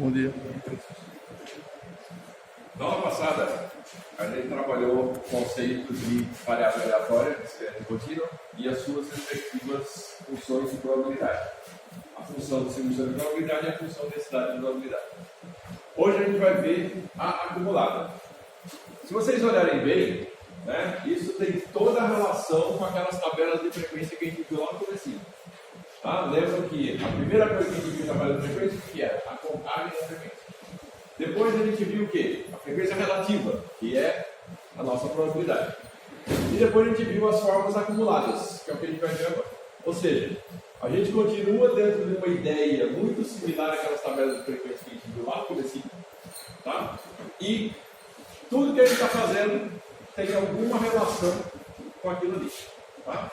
Bom dia. Na aula passada, a gente trabalhou conceitos de variável aleatória, discreta e contínua, e as suas respectivas funções de probabilidade. A função de distribuição de probabilidade e a função de densidade de probabilidade. Hoje a gente vai ver a acumulada. Se vocês olharem bem, né, isso tem toda a relação com aquelas tabelas de frequência que a gente viu lá no comecinho. Tá? Lembra que a primeira coisa que a gente viu na tabela de frequência que era a contagem da frequência. Depois a gente viu o quê? A frequência relativa, que é a nossa probabilidade. E depois a gente viu as formas acumuladas, que é o que a gente vai ver agora. Ou seja, a gente continua dentro de uma ideia muito similar àquelas tabelas de frequência que a gente viu lá no comecinho. Tá? E tudo que a gente está fazendo tem alguma relação com aquilo ali. Tá?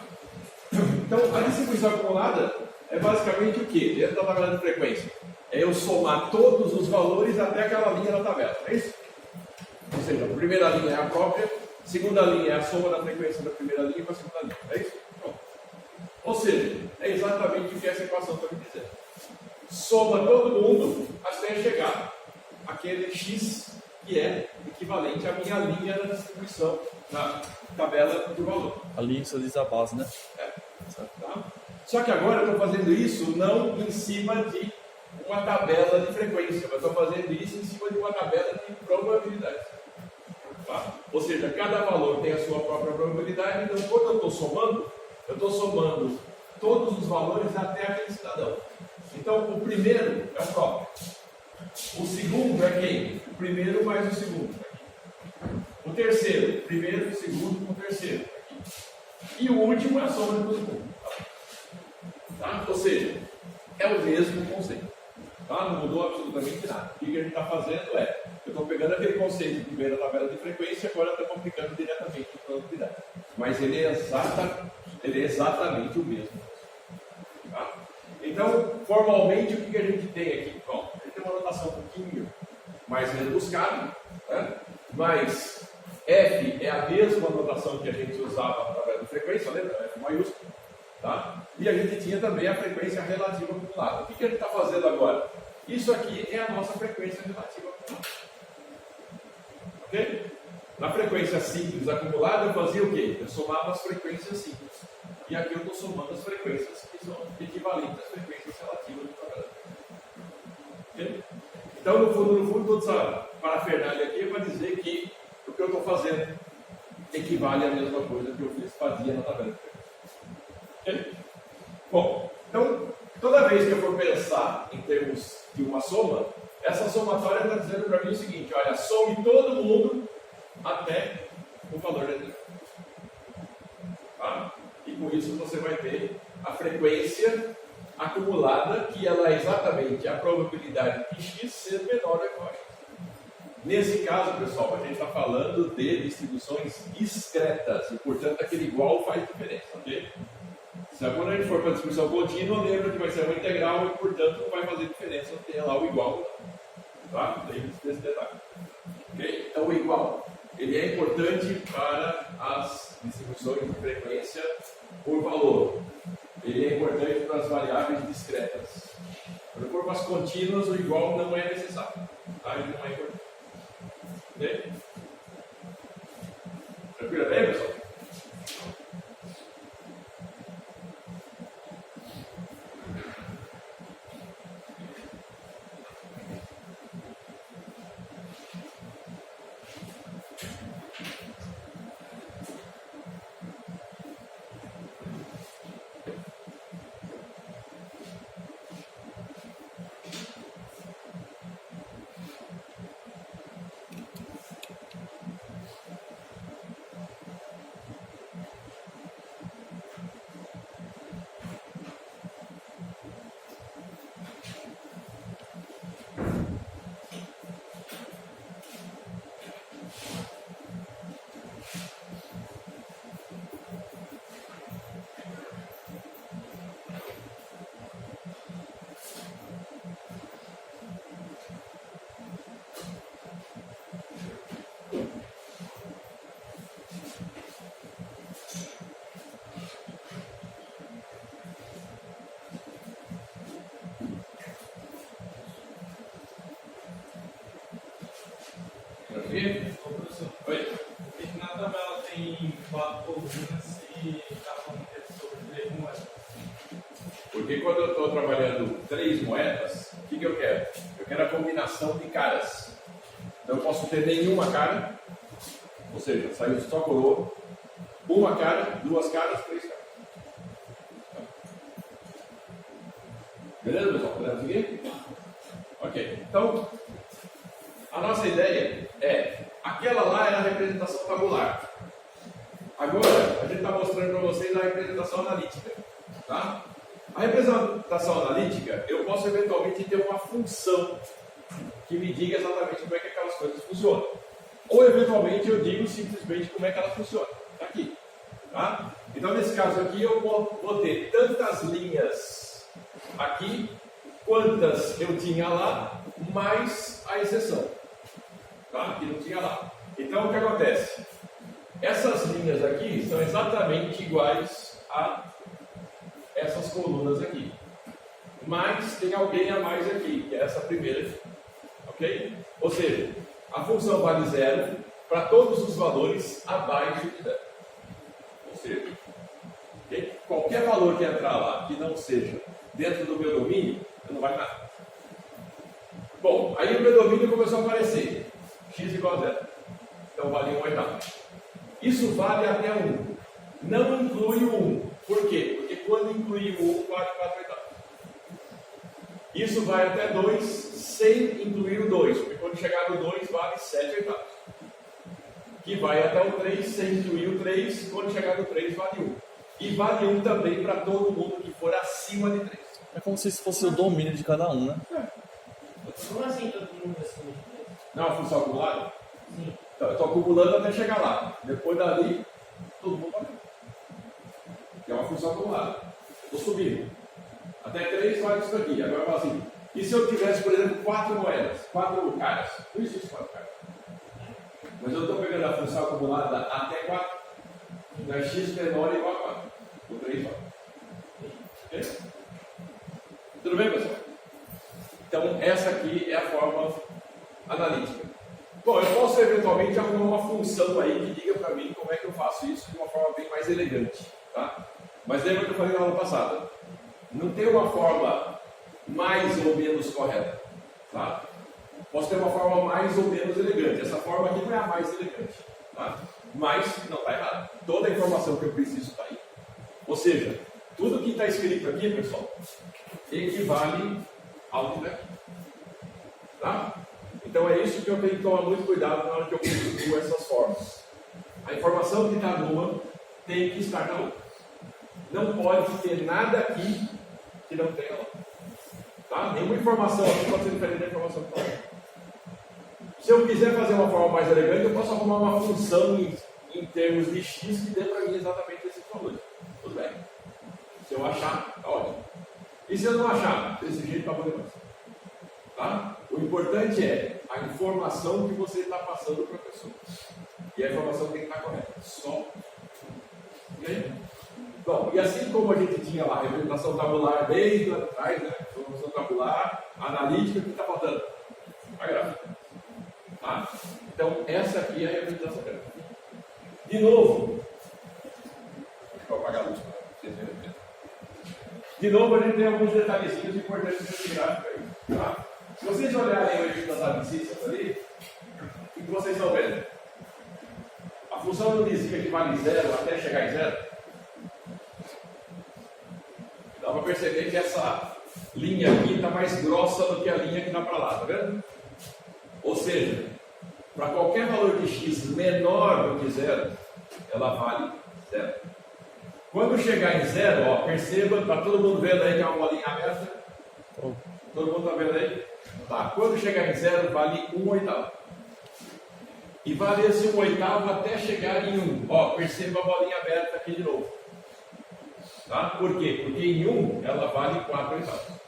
Então, a distribuição acumulada é basicamente o quê? Dentro da tabela de frequência. É eu somar todos os valores até aquela linha da tabela, é isso? Ou seja, a primeira linha é a própria, a segunda linha é a soma da frequência da primeira linha com a segunda linha, é isso? Pronto. Ou seja, é exatamente o que essa equação está me dizendo. Soma todo mundo até chegar àquele x que é equivalente à minha linha da distribuição na tabela do valor. Ali só diz a base, né? Tá? Só que agora eu estou fazendo isso não em cima de uma tabela de frequência, eu estou fazendo isso em cima de uma tabela de probabilidades. Tá? Ou seja, cada valor tem a sua própria probabilidade, então quando eu estou somando todos os valores até aquele cidadão. Então o primeiro é o próprio. O segundo é quem? O primeiro mais o segundo. O terceiro, primeiro, o segundo com o terceiro. E o último é a soma de todo mundo. Tá? Ou seja, é o mesmo conceito. Tá? Não mudou absolutamente nada. O que a gente está fazendo é, eu estou pegando aquele conceito de primeira tabela de frequência e agora estamos aplicando diretamente a probabilidade. Mas ele é exatamente o mesmo. Tá? Então, formalmente, o que a gente tem aqui? Bom, a gente tem uma notação um pouquinho mais rebuscada, né? Mas F é a mesma notação que a gente usava na tabela de frequência, lembra? F maiúsculo. Tá? E a gente tinha também a frequência relativa acumulada. O que a gente está fazendo agora? Isso aqui é a nossa frequência relativa acumulada. Ok? Na frequência simples acumulada, eu fazia o quê? Eu somava as frequências simples. E aqui eu estou somando as frequências que são equivalentes às frequências relativas do tabela. Ok? Então, no fundo, toda essa parafernália aqui é para dizer que o que eu estou fazendo equivale à mesma coisa que eu fazia na tabela de frequência. Okay? Bom, então, toda vez que eu for pensar em termos de uma soma, essa somatória está dizendo para mim o seguinte: olha, some todo mundo até o valor da entrada. Tá? E com isso você vai ter a frequência acumulada, que ela é exatamente a probabilidade de x ser menor ou igual a x. Nesse caso, pessoal, a gente está falando de distribuições discretas, e portanto aquele igual faz diferença, ok? Quando a gente for para a distribuição contínua, lembra que vai ser uma integral e, portanto, não vai fazer diferença ter lá o igual. Tá? Lembre-se desse detalhe. Okay? Então, o igual ele é importante para as distribuições de frequência por valor. Ele é importante para as variáveis discretas. Quando for para as contínuas, o igual não é necessário. Tá? Ele não é importante. Ok? Tranquilo bem, pessoal? Tranquilo? Ô, professor, Oi. por que na tabela tem 4 colunas e está falando que é sobre 3 moedas? Porque quando eu estou trabalhando 3 moedas, o que eu quero? Eu quero a combinação de caras. Então eu posso ter nenhuma cara, ou seja, saiu só coroa, uma cara, 2 caras, 3 caras. Beleza, pessoal? Podemos seguir? Ok. Então, a nossa ideia é, aquela lá era a representação tabular. Agora, a gente está mostrando para vocês a representação analítica. Tá? A representação analítica, eu posso eventualmente ter uma função que me diga exatamente como é que aquelas coisas funcionam. Ou, eventualmente, eu digo simplesmente como é que ela funciona. Está aqui. Tá? Então, nesse caso aqui, eu vou ter tantas linhas aqui, quantas eu tinha lá, mais a exceção. Tá? Que não tinha lá. Então, o que acontece? Essas linhas aqui são exatamente iguais a essas colunas aqui. Mas tem alguém a mais aqui, que é essa primeira aqui. Ok? Ou seja, a função vale 0 para todos os valores abaixo de 0. Ou seja, okay? Qualquer valor que entrar lá que não seja dentro do meu domínio, não vai nada. Bom, aí o meu domínio começou a aparecer. X igual a 0. Então vale 1/8. Isso vale até 1. Não inclui o 1. Por quê? Porque quando incluir o 1, vale 4/8. Isso vai até 2 sem incluir o 2. Porque quando chegar no 2, vale 7/8. Que vai até o 3 sem incluir o 3. Quando chegar no 3, vale 1. E vale 1 também para todo mundo que for acima de 3. É como se fosse o domínio de cada um, né? Como assim todo mundo acima de 3? Não é uma função acumulada? Sim. Então, eu estou acumulando até chegar lá. Depois dali, todo mundo vai. É uma função acumulada. Estou subindo. Até 3 vale isso daqui. Agora eu falo assim. E se eu tivesse, por exemplo, 4 moedas? 4 caras? Não existe 4 caras. Mas eu estou pegando a função acumulada até 4. Então é x menor ou igual a 4. O 3 vale. Ok? Tudo bem, pessoal? Então, essa aqui é a forma analítica. Bom, eu posso eventualmente arrumar uma função aí que diga para mim como é que eu faço isso de uma forma bem mais elegante. Tá? Mas lembra que eu falei na aula passada? Não tem uma forma mais ou menos correta. Tá? Posso ter uma forma mais ou menos elegante. Essa forma aqui não é a mais elegante. Tá? Mas não está errado. Toda a informação que eu preciso está aí. Ou seja, tudo que está escrito aqui, pessoal, equivale ao que está aqui. Tá? Então é isso que eu tenho que tomar muito cuidado na hora que eu construo essas formas. A informação que está numa tem que estar na outra. Não pode ter nada aqui que não tenha lá. Tá? Nenhuma informação aqui pode ser diferente da informação que está lá. Se eu quiser fazer uma forma mais elegante, eu posso arrumar uma função em termos de x que dê para mim exatamente esses valores. Tudo bem. Se eu achar, está ótimo. E se eu não achar, desse jeito está bom demais. Tá? O importante é a informação que você está passando para a pessoa. E a informação tem que estar correta. Só. Ok? Bom, e assim como a gente tinha lá a representação tabular desde lá atrás, né? Representação tabular, analítica, o que está faltando? A gráfica. Tá? Então, essa aqui é a representação gráfica. De novo, deixa eu apagar a luz para vocês verem. De novo, a gente tem alguns detalhezinhos importantes nesse gráfico aí. Tá? Se vocês olharem o eixo das abscissas ali, o que vocês estão vendo? A função não dizia que vale 0 até chegar em 0? Dá para perceber que essa linha aqui está mais grossa do que a linha que dá para lá, tá vendo? Ou seja, para qualquer valor de x menor do que 0, ela vale 0. Quando chegar em 0, ó, perceba, está todo mundo vendo aí que é uma bolinha aberta? Todo mundo está vendo aí? Tá. Quando chegar em 0, vale 1/8. E vale esse 1/8 até chegar em 1. Ó, perceba a bolinha aberta aqui de novo. Tá? Por quê? Porque em 1 ela vale 4/8.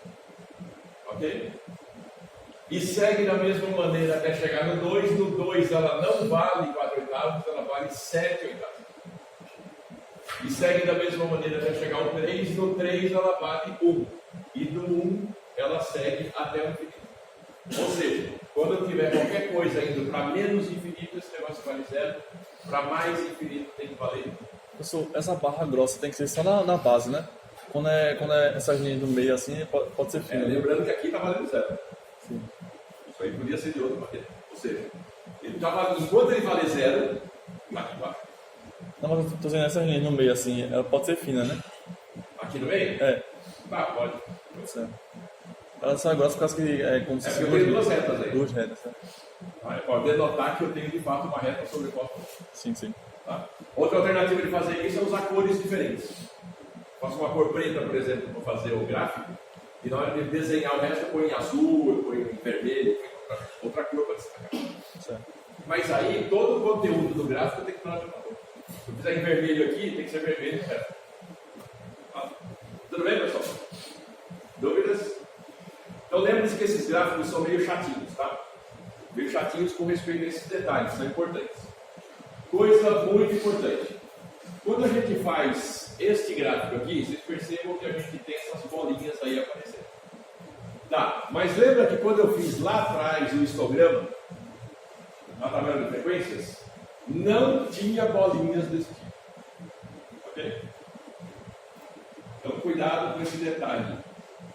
Ok? E segue da mesma maneira até chegar no 2. No 2 ela não vale 4/8, ela vale 7/8. E segue da mesma maneira até chegar ao 3. No 3 ela vale 1. E do 1 ela segue até o infinito. Ou seja, quando eu tiver qualquer coisa indo para menos infinito, esse negócio vale zero. Para mais infinito tem que valer. Professor, essa barra grossa tem que ser só na base, né? Quando é essa linha do meio assim, pode ser fina. Lembrando que aqui está valendo zero. Sim. Isso aí podia ser de outra maneira. Ou seja, enquanto ele vale zero, aqui embaixo. Não, mas eu tô dizendo essa linha no meio assim, ela pode ser fina, né? Aqui no meio? É, Pode. pode ser. Ela só é grossa por causa que é como se É porque eu tenho duas retas aí. Duas retas, né? Pode denotar que eu tenho de fato uma reta sobreposta. Sim, sim. Tá? Outra alternativa de fazer isso é usar cores diferentes. Faço uma cor preta, por exemplo, para fazer o gráfico, e na hora de desenhar o resto eu ponho em azul, eu ponho em vermelho, eu ponho outra cor para destacar. Certo. Mas aí todo o conteúdo do gráfico tem que estar na mesma cor. Se eu fizer em vermelho aqui, tem que ser vermelho no resto. Tá? Tudo bem, pessoal? Dúvidas? Então lembre-se que esses gráficos são meio chatinhos, tá? Meio chatinhos com respeito a esses detalhes, são importantes. Coisa muito importante. Quando a gente faz este gráfico aqui, vocês percebam que a gente tem essas bolinhas aí aparecendo. Tá, mas lembra que quando eu fiz lá atrás o histograma, a tabela de frequências, não tinha bolinhas desse tipo. Ok? Então cuidado com esse detalhe.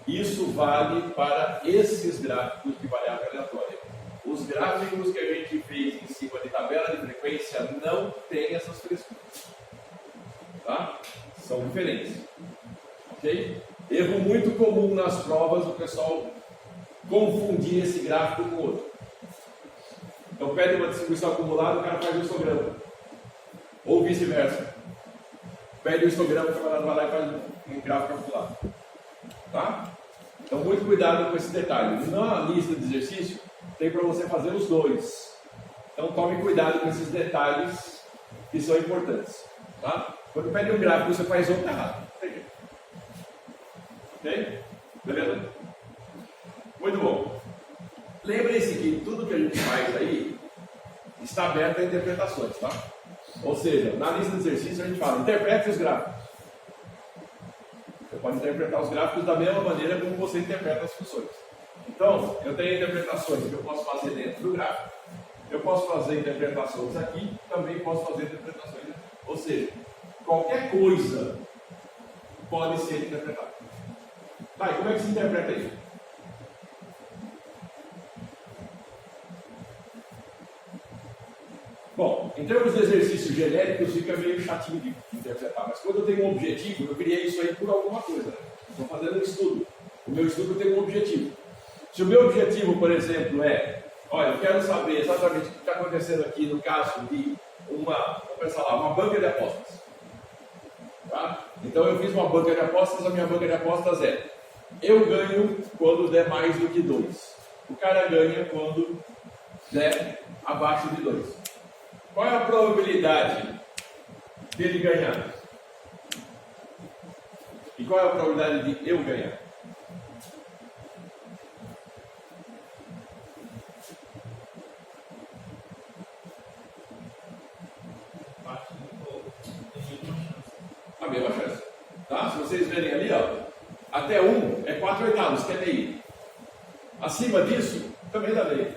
Isso vale para esses gráficos de variável aleatória. Os gráficos que a gente fez em cima de tabela de frequência não tem essas frescuras. Tá? São diferentes. Ok? Erro muito comum nas provas o pessoal confundir esse gráfico com o outro. Então pede uma distribuição acumulada, o cara faz o histograma. Ou vice-versa. Pede o histograma, o camarada vai lá e faz um gráfico acumulado. Tá? Então muito cuidado com esse detalhe. Na lista de exercício tem para você fazer os dois. Então tome cuidado com esses detalhes que são importantes. Tá? Quando pede um gráfico, você faz outro errado. Ok? Beleza? Muito bom. Lembre-se que tudo que a gente faz aí está aberto a interpretações, tá? Ou seja, na lista de exercícios a gente fala, interprete os gráficos. Você pode interpretar os gráficos da mesma maneira como você interpreta as funções. Então, eu tenho interpretações que eu posso fazer dentro do gráfico, eu posso fazer interpretações aqui, também posso fazer interpretações aqui. Ou seja, qualquer coisa pode ser interpretada. Tá, e como é que se interpreta isso? Bom, em termos de exercícios genéricos fica meio chatinho de interpretar, mas quando eu tenho um objetivo, eu criei isso aí por alguma coisa. Né? Estou fazendo um estudo. O meu estudo tem um objetivo. Se o meu objetivo, por exemplo, é, olha, eu quero saber exatamente o que está acontecendo aqui no caso de vamos pensar lá, uma banca de apostas. Tá? Então eu fiz uma banca de apostas, a minha banca de apostas é, eu ganho quando der mais do que 2. O cara ganha quando der abaixo de 2. Qual é a probabilidade dele ganhar? E qual é a probabilidade de eu ganhar? A mesma chance. Tá? Se vocês verem ali, ó, até 1 é 4/8, que é meio. Acima disso, também dá meio.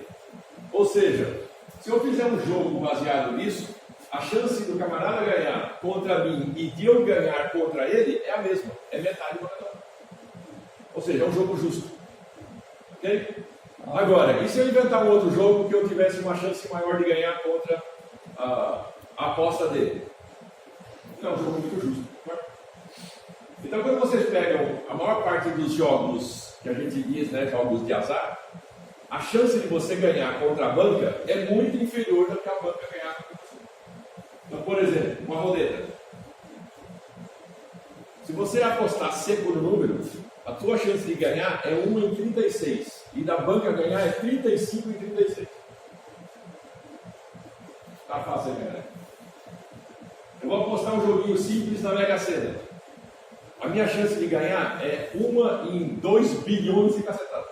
Ou seja, se eu fizer um jogo baseado nisso, a chance do camarada ganhar contra mim e de eu ganhar contra ele é a mesma. É metade do cada um. Ou seja, é um jogo justo. Ok? Agora, e se eu inventar um outro jogo que eu tivesse uma chance maior de ganhar contra a aposta dele? Não é um jogo muito justo. Então, quando vocês pegam a maior parte dos jogos que a gente diz, né, jogos de azar, a chance de você ganhar contra a banca é muito inferior do que a banca ganhar contra você. Então, por exemplo, uma roleta. Se você apostar seco no número, a tua chance de ganhar é 1 em 36. E da banca ganhar é 35 em 36. Tá fácil, né? Eu vou apostar um joguinho simples na Mega Sena. A minha chance de ganhar é 1 em 2 bilhões de cacetadas.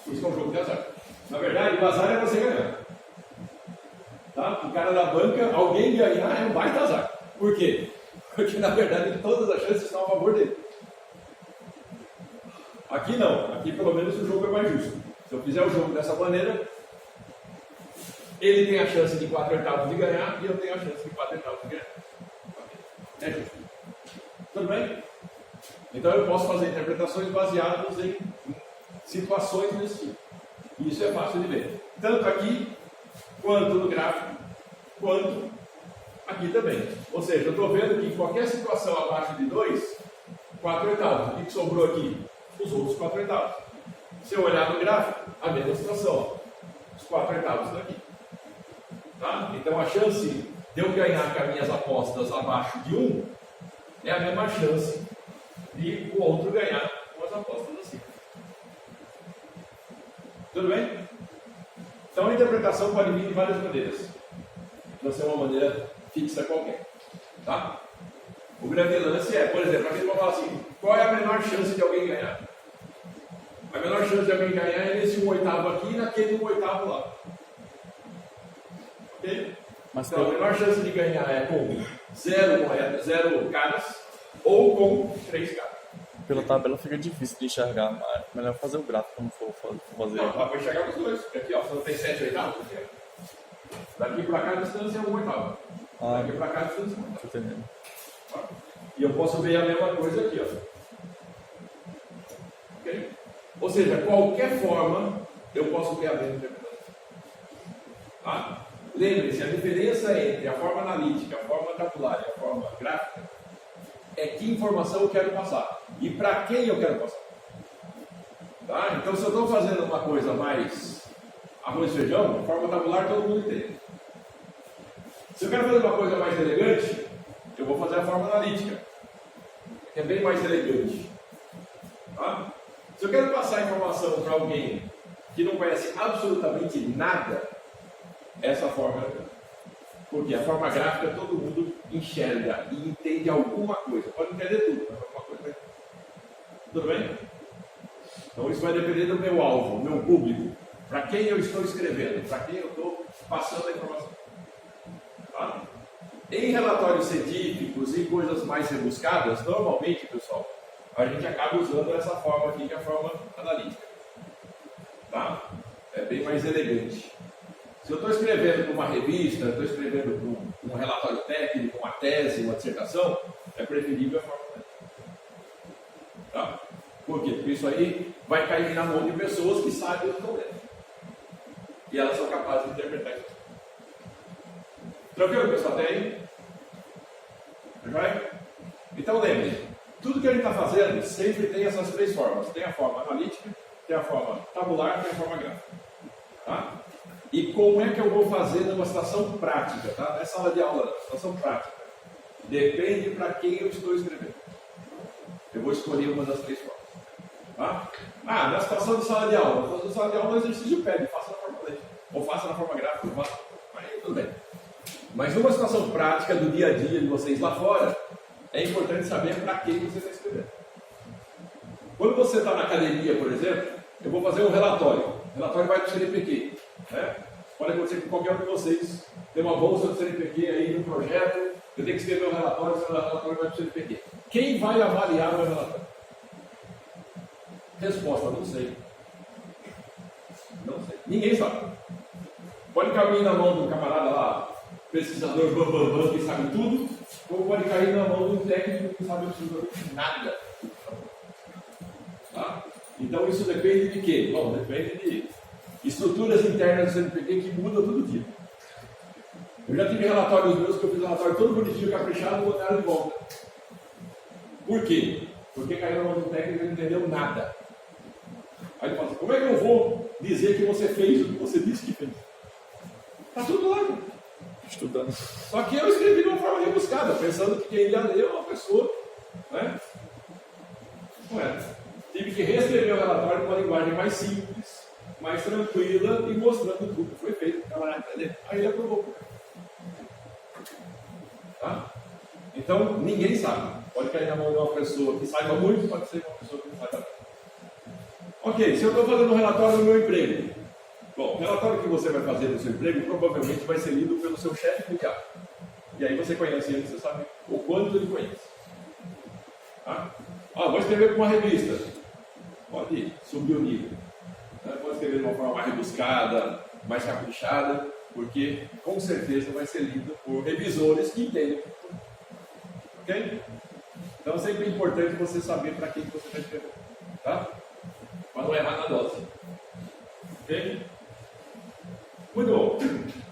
Isso é um jogo de azar. Na verdade, o azar é você ganhar. Tá? O cara da banca, alguém ganhar é um baita azar. Por quê? Porque na verdade todas as chances estão a favor dele. Aqui não, aqui pelo menos o jogo é mais justo. Se eu fizer o jogo dessa maneira, ele tem a chance de 4/8 de ganhar e eu tenho a chance de 4/8 de ganhar. É justo. Tudo bem? Então eu posso fazer interpretações baseadas em situações desse tipo. E isso é fácil de ver. Tanto aqui, quanto no gráfico, quanto aqui também. Ou seja, eu estou vendo que em qualquer situação abaixo de 2, 4/8. O que sobrou aqui? Os outros 4/8. Se eu olhar no gráfico, a mesma situação. Os 4/8 daqui. Tá? Então a chance de eu ganhar com as minhas apostas abaixo de 1 é a mesma chance de o outro ganhar com as apostas acima. Tudo bem? Então a interpretação pode vir de várias maneiras. Não ser uma maneira fixa qualquer. Tá? O grande lance é, por exemplo, a gente vai falar assim, qual é a menor chance de alguém ganhar? A menor chance de alguém ganhar é nesse 1/8 aqui e naquele 1/8 lá. Ok? Mas então, a menor chance de ganhar é com 0 caras ou com 3 caras. pela tabela fica difícil de enxergar, mas melhor fazer o gráfico quando for fazer. Não, dá para enxergar os dois. Aqui, ó, você não tem 7/8? Daqui para cá a distância é 1/8. Daqui para cá a distância é 1/8. Tô entendendo. E eu posso ver a mesma coisa aqui, ó. Ok? Ou seja, qualquer forma eu posso ter a mesma interpretação. Tá? Lembre-se, a diferença entre a forma analítica, a forma tabular e a forma gráfica é que informação eu quero passar e para quem eu quero passar. Tá? Então, se eu estou fazendo uma coisa mais arroz e feijão, forma tabular todo mundo entende. Se eu quero fazer uma coisa mais elegante, eu vou fazer a forma analítica, que é bem mais elegante. Tá? Se eu quero passar informação para alguém que não conhece absolutamente nada, essa forma é. Porque a forma gráfica todo mundo enxerga e entende alguma coisa. Pode entender tudo, mas alguma coisa. Tudo bem? Então isso vai depender do meu alvo, do meu público. Para quem eu estou escrevendo, para quem eu estou passando a informação. Tá? Em relatórios científicos e coisas mais rebuscadas, normalmente, pessoal, a gente acaba usando essa forma aqui, que é a forma analítica. Tá? É bem mais elegante. Se eu estou escrevendo para uma revista, estou escrevendo para um relatório técnico, uma tese, uma dissertação, é preferível a forma analítica. Tá? Por quê? Porque isso aí vai cair na mão de pessoas que sabem o problema. E elas são capazes de interpretar isso. Tranquilo, pessoal? Até aí? Vai? Então lembre, tudo que a gente está fazendo sempre tem essas três formas. Tem a forma analítica, tem a forma tabular, tem a forma gráfica. Tá? E como é que eu vou fazer numa situação prática? Tá? Não é sala de aula, não. Situação prática. Depende para quem eu estou escrevendo. Eu vou escolher uma das três formas. Tá? Na situação de sala de aula. Na situação de sala de aula, o exercício pede. Faça na forma analítica. Ou faça na forma gráfica. Ou faça. Aí tudo bem. Mas numa situação prática do dia a dia de vocês lá fora, é importante saber para quem você está escrevendo. Quando você está na academia, por exemplo, eu vou fazer um relatório. O relatório vai para o CNPq. Né? Pode acontecer que qualquer um de vocês tem uma bolsa do CNPq aí no projeto, eu tenho que escrever um relatório, o relatório vai para o CNPq. Quem vai avaliar o meu relatório? Resposta, não sei. Não sei. Ninguém sabe. Pode cair na mão de um camarada lá, pesquisador bambambam, que sabe tudo, ou pode cair na mão de um técnico que sabe absolutamente nada. Tá? Então isso depende de quê? Bom, depende de estruturas internas do CNPq que mudam todo dia. Eu já tive relatórios meus que eu fiz relatório todo bonitinho, caprichado, e botaram de volta. Por quê? Porque caiu na mão de um técnico que não entendeu nada. Aí ele fala assim, como é que eu vou dizer que você fez o que você disse que fez? Está tudo lá. Estudando. Só que eu escrevi de uma forma rebuscada, pensando que quem ia ler é uma pessoa, né? Não é. Tive que reescrever o relatório com uma linguagem mais simples, mais tranquila e mostrando tudo que foi feito. Aí ele aprovou. Tá? Então, ninguém sabe. Pode cair na mão de uma pessoa que saiba muito, pode ser uma pessoa que não saiba muito. Ok, se eu estou fazendo um relatório do meu emprego. Bom, o relatório que você vai fazer do seu emprego provavelmente vai ser lido pelo seu chefe imediato. E aí você conhece ele, você sabe o quanto ele conhece. Tá? Vou escrever para uma revista. pode subir o nível. Pode escrever de uma forma mais rebuscada, mais caprichada, porque com certeza vai ser lido por revisores que entendem. Ok? Então sempre é importante você saber para quem que você está escrevendo. Tá? Para não errar na dose. Ok? Muito bom.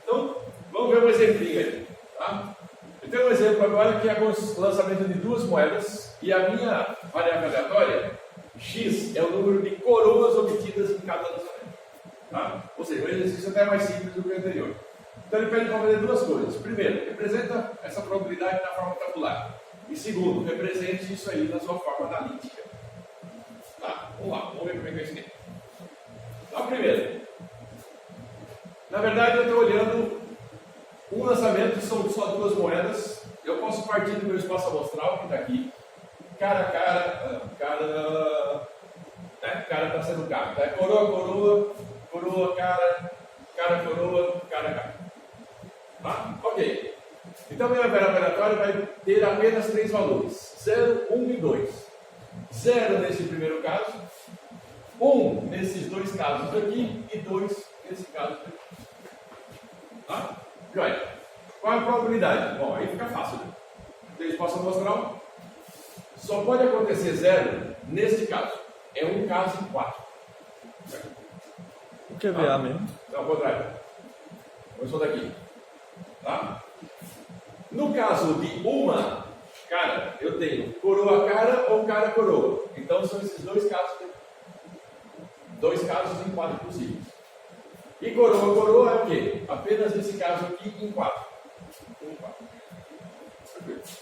Então, vamos ver um exemplinho aí. Tá? Eu tenho um exemplo agora que é o lançamento de duas moedas e a minha variável aleatória, x, é o número de coroas obtidas em cada lançamento. Tá? Ou seja, o exercício até é mais simples do que o anterior. Então ele pede para fazer duas coisas. Primeiro, representa essa probabilidade na forma tabular. E segundo, represente isso aí na sua forma analítica. Tá, vamos lá, vamos ver como é que é isso aqui. Então, primeiro, na verdade eu estou olhando um lançamento, são só duas moedas. Eu posso partir do meu espaço amostral, que está aqui, cara a cara, cara está sendo cara. Tá? Coroa, cara, coroa, cara. Tá? Ok. Então, minha variável aleatória vai ter apenas três valores: 0, 1 e 2. 0 nesse primeiro caso, 1 nesses dois casos aqui e 2 nesse caso aqui. Tá? Joia. Qual é a probabilidade? Bom, aí fica fácil. Né? Vocês possam mostrar. Só pode acontecer 0 neste caso. É um caso em 4. O que é VA mesmo? Não, ao contrário. Começou daqui. Tá? No caso de uma cara, eu tenho coroa cara ou cara coroa. Então são esses dois casos. Dois casos em 4 possíveis. E coroa é o quê? Apenas esse caso aqui em 4. Em 4.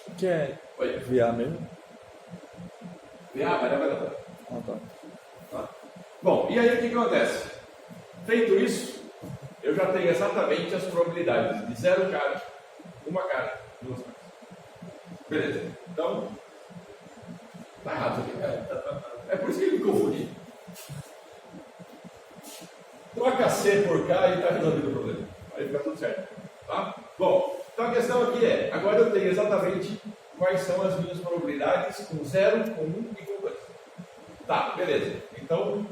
O que é Oi. VA mesmo? Vai dar. Ah, tá. Tá? Bom, e aí o que acontece? Feito isso, eu já tenho exatamente as probabilidades de 0 cara, 1 cara, 2 caras. Beleza. Então, tá errado aqui. É por isso que ele me confundiu. Troca C por K e está resolvido o problema. Aí fica tudo certo. Tá? Bom, então a questão aqui é, agora eu tenho exatamente quais são as minhas probabilidades com 0, com 1 e com 2. Tá, beleza. Então,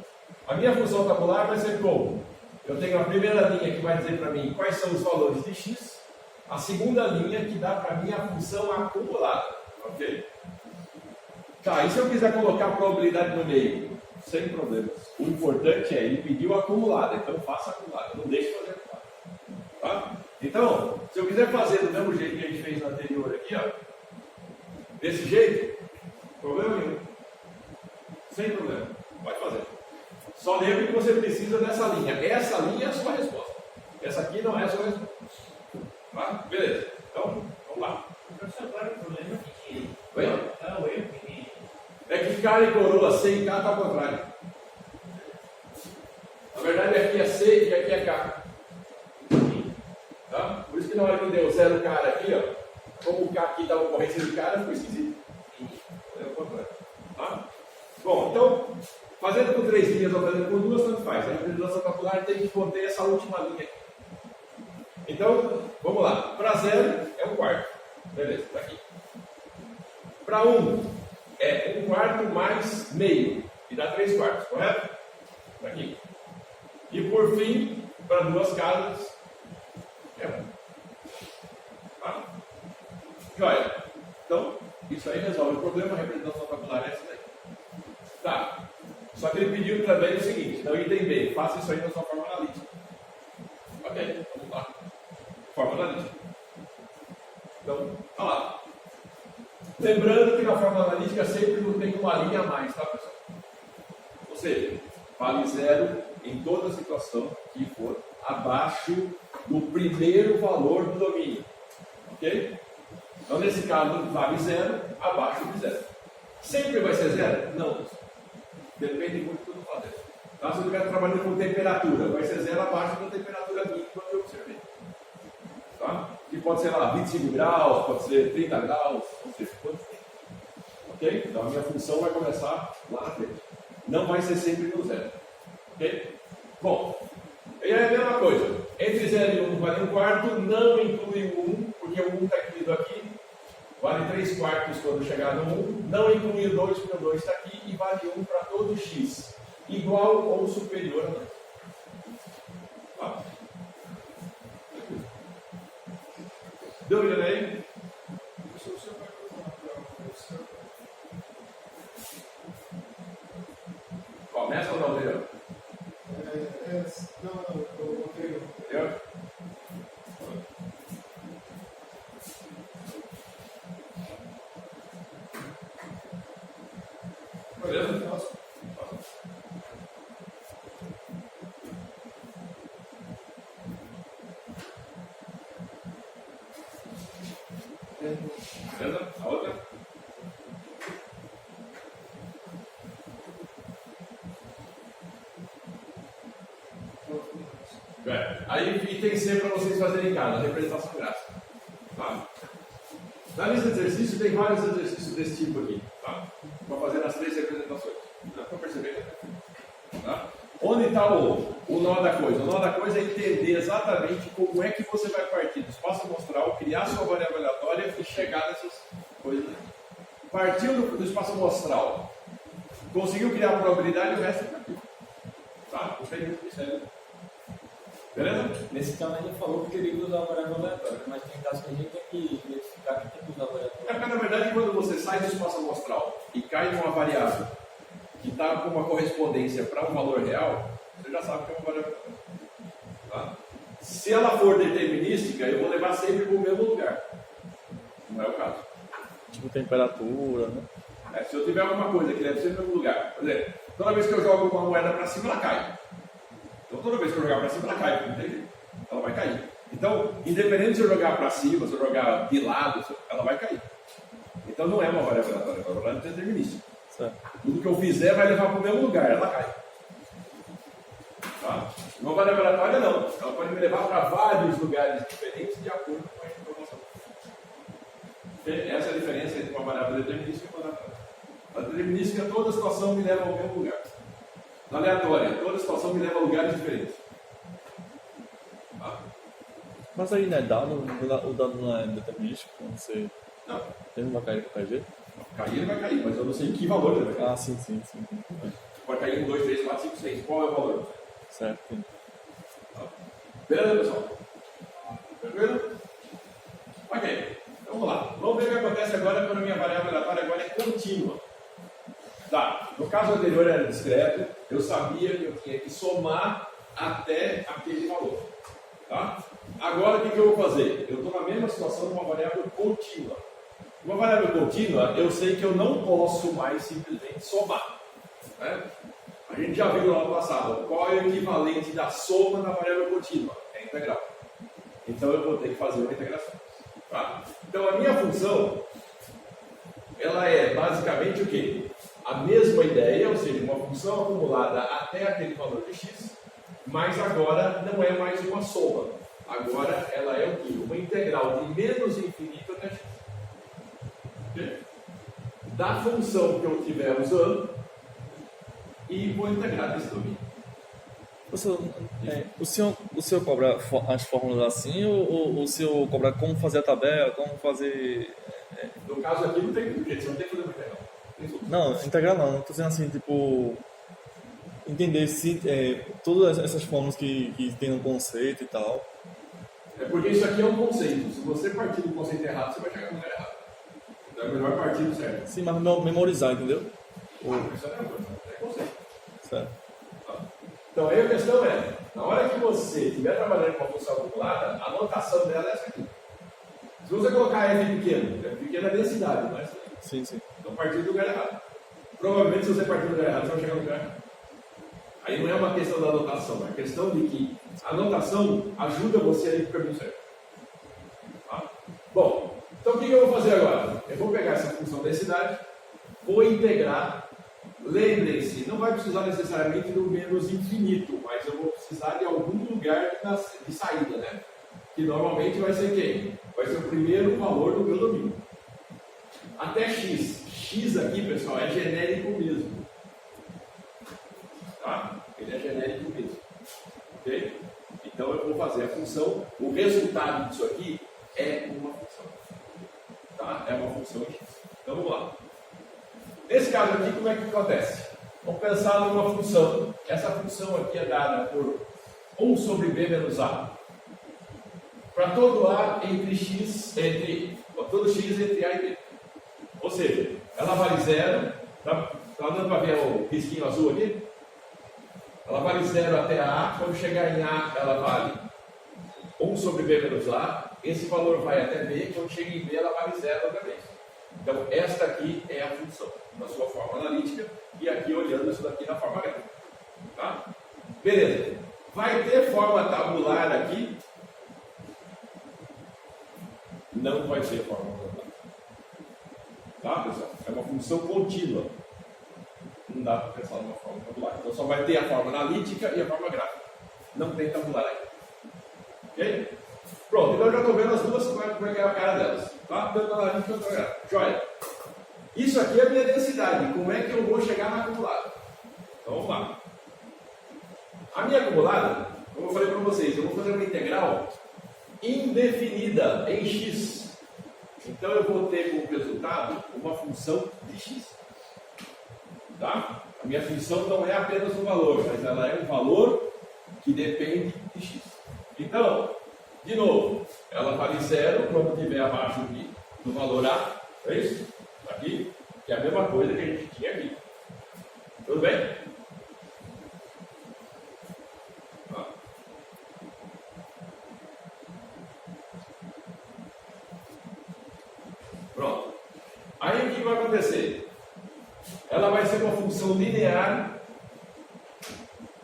a minha função tabular vai ser como? Eu tenho a primeira linha que vai dizer para mim quais são os valores de x, a segunda linha que dá para mim a função acumulada. Ok? Tá, e se eu quiser colocar a probabilidade no meio? Sem problemas. O importante é, ele pediu acumulada, então faça acumulada, não deixe de fazer acumulada. Tá? Então, se eu quiser fazer do mesmo jeito que a gente fez no anterior aqui, ó, desse jeito, problema nenhum. Sem problema, pode fazer. Só lembre que você precisa dessa linha. Essa linha é a sua resposta. Essa aqui não é a sua resposta. Tá? Beleza. Então, vamos lá. Professor, agora o problema é que Oi? tá o erro que É que cara e coroa, C e K está ao contrário. Na verdade, aqui é C e aqui é K. Tá? Por isso que na hora que deu 0 cara aqui, ó, como o K aqui estava correndo de cara, ficou esquisito. É o contrário. Tá? Bom, então, fazendo com 3 linhas ou fazendo com 2, tanto faz. A representação tabular tem que conter essa última linha aqui. Então, vamos lá. Para 0 é 1/4. Beleza, está aqui. Para 1 é 1/4 mais meio, que dá 3/4, correto? Está aqui. E por fim, para 2 casas, é 1. Tá? Joia. Então, isso aí resolve o problema, a representação tabular é essa daí. Tá. Só que ele pediu também o seguinte, no item B, faça isso aí na sua forma analítica. Ok, vamos lá. Forma analítica. Então, olha lá. Lembrando que na forma analítica sempre não tem uma linha a mais, tá, pessoal? Ou seja, vale 0 em toda situação que for abaixo do primeiro valor do domínio. Ok? Então, nesse caso, vale 0, abaixo de 0. Sempre vai ser 0? Não, pessoal. Depende muito do que eu estou fazendo. Tá? Se eu estiver trabalhando com temperatura, vai ser 0 abaixo da temperatura mínima que eu observei. Tá? Que pode ser lá 25 graus, pode ser 30 graus, ou seja, quanto tempo. Ok? Então a minha função vai começar lá na frente. Não vai ser sempre no 0. Ok? Bom, e aí a mesma coisa. Entre 0 e 1 vale 1/4, não inclui o 1, porque o 1 está incluído aqui. Vale 3/4 quando chegar no 1. Não inclui o 2, porque o 2 está aqui. E vale 1 para todo x. igual ou superior a 2. Tá? Dúvida aí? Começa ou não, Leandro? Não, o anterior. Entendeu? Beleza? Beleza? A outra? Aí item C para vocês fazerem em casa, representação gráfica. Tá? Na lista de exercícios tem vários exercícios desse tipo aqui. Tá? Para fazer nas 3 representações. Dá para perceber? Tá? Onde está o nó da coisa? O nó da coisa é entender exatamente como é que você vai partir do espaço amostral, criar sua variável aleatória e chegar nessas coisas. Partiu do espaço amostral, conseguiu criar a probabilidade e o resto é tranquilo. Tá? Não tem muito mistério. Beleza? Nesse caso ainda falou que teria que usar a variável aleatória, mas tem casos que a gente tem que identificar que tem que usar a variável aleatória. Porque, na verdade, quando você sai do espaço amostral e cai numa variável que está com uma correspondência para um valor real, você já sabe que é uma variável aleatória. Tá? Se ela for determinística, eu vou levar sempre para o mesmo lugar. Não é o caso. Tipo temperatura, né? Se eu tiver alguma coisa que deve ser no mesmo lugar, por exemplo, toda vez que eu jogo uma moeda para cima, ela cai. Então, toda vez que eu jogar para cima, ela cai, não tem jeito. Ela vai cair. Então, independente se eu jogar para cima, se eu jogar de lado, ela vai cair. Então, não é uma variável aleatória, é uma variável determinística. Certo. Tudo que eu fizer vai levar para o mesmo lugar, ela cai. Tá? Uma variável aleatória, não. Ela pode me levar para vários lugares diferentes de acordo com a informação. Essa é a diferença entre uma variável determinística e uma variável aleatória. A determinística, toda situação me leva ao mesmo lugar. Na aleatória, toda situação me leva a lugares diferentes. Tá? Mas aí não é dado, o dado não é determinístico, quando você Não, tem uma cair de qualquer jeito? cair ele vai cair, mas eu não sei que valor ele vai cair. Ah, sim. Pode cair 1, 2, 3, 4, 5, 6. Qual é o valor? Certo. Tá? Beleza, pessoal? Tranquilo? Ok, então vamos lá. Vamos ver o que acontece agora quando a minha variável aleatória agora é contínua. Tá, no caso anterior era discreto, eu sabia que eu tinha que somar até aquele valor. Tá? Agora o que eu vou fazer? Eu estou na mesma situação de uma variável contínua. Uma variável contínua, eu sei que eu não posso mais simplesmente somar. Né? A gente já viu lá no passado qual é o equivalente da soma na variável contínua? É a integral. Então eu vou ter que fazer uma integração. Tá? Então a minha função, ela é basicamente o quê? A mesma ideia, ou seja, uma função acumulada até aquele valor de x, mas agora não é mais uma soma. Agora ela é o quê? Uma integral de menos infinito até x. Okay? Da função que eu estiver usando e vou integrar nesse domínio. O senhor cobra as fórmulas assim ou o senhor cobra como fazer a tabela, como fazer... No caso aqui não tem muito jeito, você não tem que fazer uma integral. Não, integral não. Estou dizendo assim, tipo... Entender se todas essas fórmulas que tem no conceito e tal. É porque isso aqui é um conceito. Se você partir do conceito errado, você vai chegar no lugar errado. Então é melhor partir do certo. Sim, mas memorizar, entendeu? Isso é conceito. Certo. Tá? Então aí a questão é, na hora que você estiver trabalhando com uma função acumulada, a notação dela é essa aqui. Se você colocar f pequeno é densidade, não é isso aí? Sim. Então partir do lugar errado. Provavelmente se você partir do lugar errado, você vai chegar no lugar errado. Aí não é uma questão da anotação, é uma questão de que a anotação ajuda você a ir para o caminho certo. Tá? Bom, então o que eu vou fazer agora? Eu vou pegar essa função densidade, vou integrar. Lembrem-se, não vai precisar necessariamente do menos infinito, mas eu vou precisar de algum lugar de saída, né? Que normalmente vai ser quem? Vai ser o primeiro valor do meu domínio. Até x. X aqui, pessoal, é genérico mesmo. Tá? Ele é genérico mesmo. Ok? Então eu vou fazer a função. O resultado disso aqui é uma função. Tá? É uma função x. Então vamos lá. Nesse caso aqui, como é que acontece? Vamos pensar numa função. Essa função aqui é dada por 1 sobre b menos a. Para todo a entre x, todo x entre a e b. Ou seja, ela vale 0. Está dando para ver o risquinho azul aqui? Ela vale 0 até a. Quando chegar em a, ela vale 1 sobre b menos a. Esse valor vai até b. Quando chega em b, ela vale 0 outra vez. Então, esta aqui é a função, na sua forma analítica. E aqui, olhando isso daqui na forma gráfica. Tá? Beleza. Vai ter forma tabular aqui? Não vai ter forma tabular. Tá, pessoal? É uma função contínua. Não dá para pensar numa forma tabular. Então, só vai ter a forma analítica e a forma gráfica. Não tem tabular aqui. Ok? Pronto, então eu já estou vendo as duas, como é que é a cara delas. Tá? Tanto analítica quanto gráfica. Joia. Isso aqui é a minha densidade. Como é que eu vou chegar na acumulada? Então, vamos lá. A minha acumulada, como eu falei para vocês, eu vou fazer uma integral indefinida em x. Então eu vou ter como resultado uma função de x. Tá? A minha função não é apenas um valor, mas ela é um valor que depende de x. Então, de novo, ela vale 0 quando estiver abaixo do valor a. É isso? Aqui, que é a mesma coisa que a gente tinha aqui. Tudo bem? Pronto. Aí o que vai acontecer? Ela vai ser uma função linear,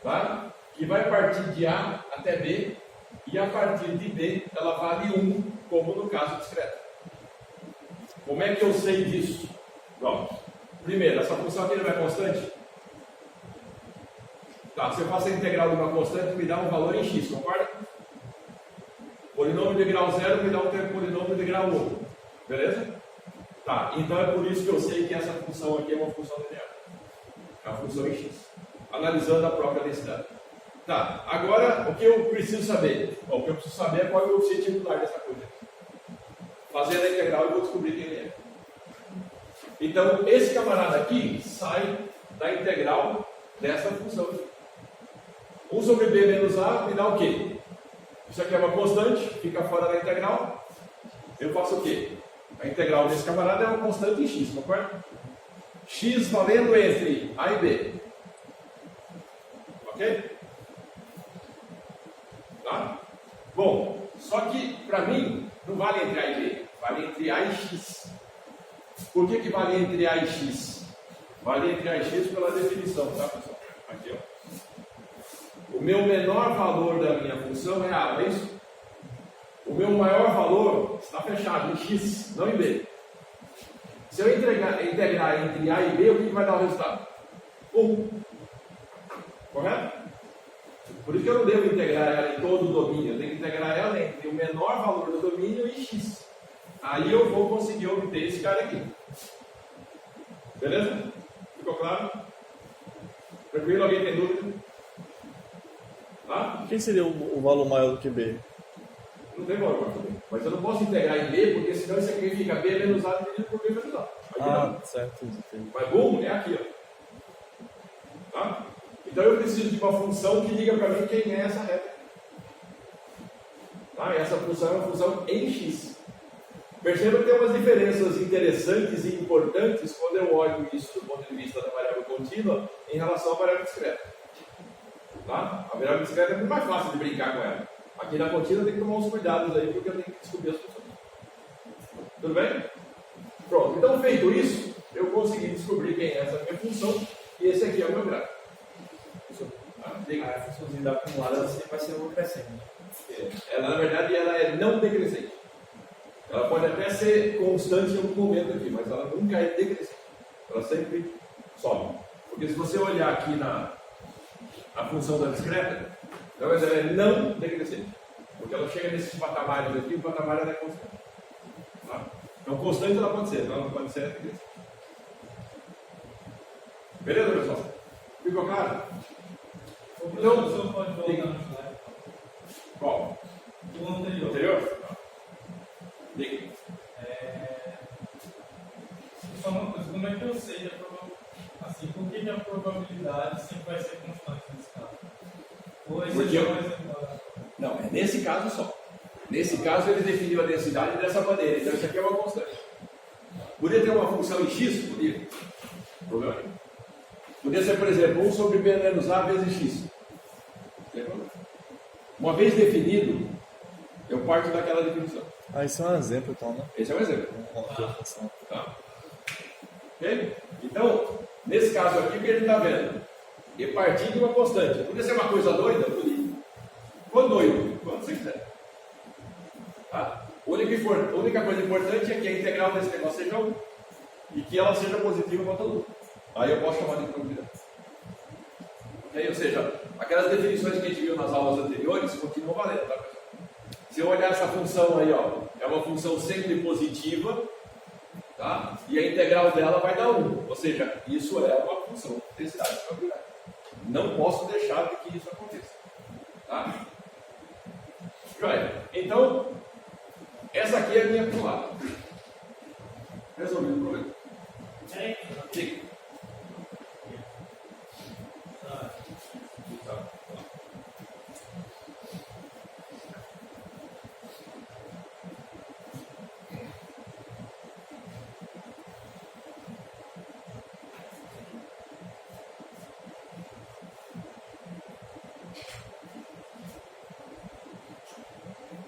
tá? Que vai partir de A até B, e a partir de B ela vale 1, como no caso discreto. Como é que eu sei disso? Pronto. Primeiro, essa função aqui não é constante? Tá, se eu faço a integral de uma constante, me dá um valor em x, concorda? Polinômio de grau 0 me dá um polinômio de grau 1. Beleza? Tá, então é por isso que eu sei que essa função aqui é uma função linear. É uma função em x. Analisando a própria densidade. Tá, agora o que eu preciso saber? Bom, o que eu preciso saber é qual é o coeficiente angular dessa coisa. Fazendo a integral eu vou descobrir quem ele é. Então, esse camarada aqui sai da integral dessa função aqui. 1 sobre b menos a me dá o quê? Isso aqui é uma constante, fica fora da integral. Eu faço o quê? A integral desse camarada é uma constante em x, concorda? X valendo entre a e b. Ok? Tá? Bom, só que para mim não vale entre a e b, vale entre a e x. Por que vale entre a e x? Vale entre a e x pela definição, tá, pessoal? Aqui, ó. O meu menor valor da minha função é a, não é isso? O meu maior valor está fechado em x, não em b. Se eu integrar entre a e b, o que vai dar o resultado? 1. Correto? Por isso que eu não devo integrar ela em todo o domínio. Eu tenho que integrar ela entre o menor valor do domínio e x. Aí eu vou conseguir obter esse cara aqui. Beleza? Ficou claro? Tranquilo? Alguém tem dúvida? Tá? Quem seria o valor maior do que B? Não tem valor também. Mas eu não posso integrar em B, porque senão isso aqui fica B menos A dividido por B menos A. Aqui não. Certo. Entendi. Mas bom, é aqui, ó. Tá? Então eu preciso de uma função que diga para mim quem é essa reta. Tá? Essa função é uma função em x. Perceba que tem umas diferenças interessantes e importantes quando eu olho isso do ponto de vista da variável contínua em relação à variável discreta. Tá? A variável discreta é muito mais fácil de brincar com ela. Aqui na contínua tem que tomar uns cuidados aí, porque eu tenho que descobrir as funções. Tudo bem? Pronto. Então, feito isso, eu consegui descobrir quem é essa minha função, e esse aqui é o meu gráfico. A funçãozinha da acumulada vai ser uma crescente. Ela, na verdade, ela é não decrescente. Ela pode até ser constante em algum momento aqui, mas ela nunca é decrescente. Ela sempre sobe. Porque se você olhar aqui a função da discreta, na verdade ela é não decrescente. Porque ela chega nesses patamares aqui, o patamar ela é constante. Tá? Então constante ela pode ser, ela não pode ser decrescente. Beleza, pessoal? Ficou claro? Então, o senhor pode voltar no slide. Qual? O anterior. Anterior? Diga. Só uma coisa, como é que eu sei a probabilidade? Assim, por que a probabilidade Mas Porque você eu- deu um exemplo. Não, é nesse caso só. Nesse caso ele definiu a densidade dessa maneira, então isso aqui é uma constante. Podia ter uma função em x? Podia. Problema nenhum. Podia ser, por exemplo, 1 sobre b menos a vezes x. Não tem problema. Uma vez definido, eu parto daquela definição. Ah, isso é um exemplo, então, né? Esse é um exemplo. Uma função. Tá? Ok? Então, nesse caso aqui, o que ele está vendo? E partir de uma constante. Podia ser uma coisa doida? Podia. Quando doido? Quando você quiser. Tá? A única coisa importante é que a integral desse negócio seja 1 e que ela seja positiva para todo mundo. Aí eu posso chamar de probabilidade. Ok? Ou seja, aquelas definições que a gente viu nas aulas anteriores continuam valendo. Tá? Se eu olhar essa função aí, ó, é uma função sempre positiva, tá? E a integral dela vai dar 1. Ou seja, isso é uma função de densidade de probabilidade. Não posso deixar de que isso aconteça. Tá? Joia. Então, essa aqui é a minha acumulada. Resolvido o problema. Peraí, Sim.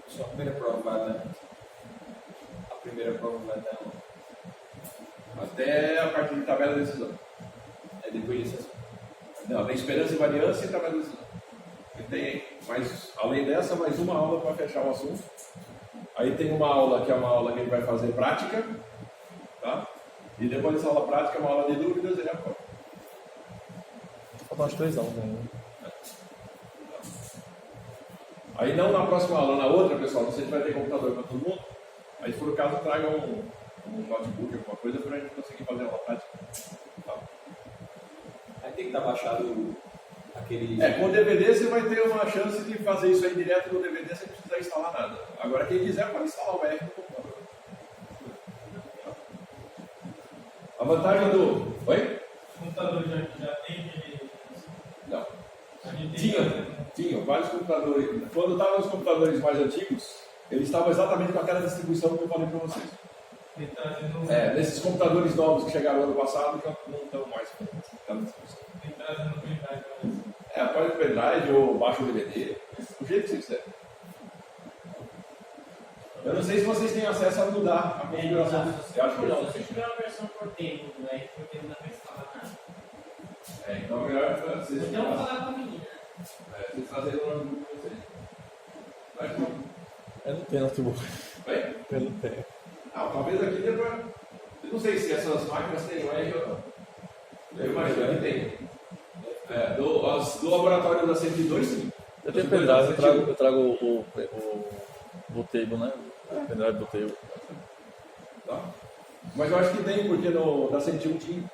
Só a primeira prova vai dar. A primeira prova vai dar. Até a partir de tabela de decisão. É depois disso. Não, tem esperança e variância e tabela de decisão. E tem mais, além dessa, mais uma aula para fechar o assunto. Aí tem uma aula que é uma aula que a gente vai fazer prática, tá? E depois dessa aula prática, uma aula de dúvidas e já foi. Faltam umas 3 aulas ainda. Aí não na próxima aula, na outra, pessoal, não sei se vai ter computador para todo mundo. Aí se for o caso, traga um notebook, alguma coisa, para a gente conseguir fazer a aula prática. Tá? Aí tem que estar baixado aquele. É, com o DVD você vai ter uma chance de fazer isso aí direto no DVD sem precisar instalar nada. Agora quem quiser pode instalar o R no computador. A vantagem do... Oi? Os computadores já tem aquele. Não. A gente tem. Tinham vários computadores. Quando estavam os computadores mais antigos, eles estavam exatamente com aquela distribuição que eu falei para vocês. Tem trazendo. Nesses computadores novos que chegaram ano passado, já não estão mais com aquela distribuição. Tem trazendo pendrive, parece. Pode o pendrive ou baixa o DVD, do jeito que vocês quiserem. Eu não sei se vocês têm acesso a mudar a configuração. Eu acho que não. se você tiver uma versão por tempo do R, por tempo não dá pra instalar nada. Então é melhor vocês Então eu vou falar com a menina. vocês trazerem o nome de vocês. Vai, Eu não tenho notebook. vai. Eu não tenho. Talvez aqui dê pra... Eu não sei se essas máquinas têm o R ou não. Eu imagino que tem. Do laboratório da 102, sim. Eu tenho pendrive, eu trago o bootable, né? Pendrive bootable. Tá? Mas eu acho que tem, porque da 101 tinha.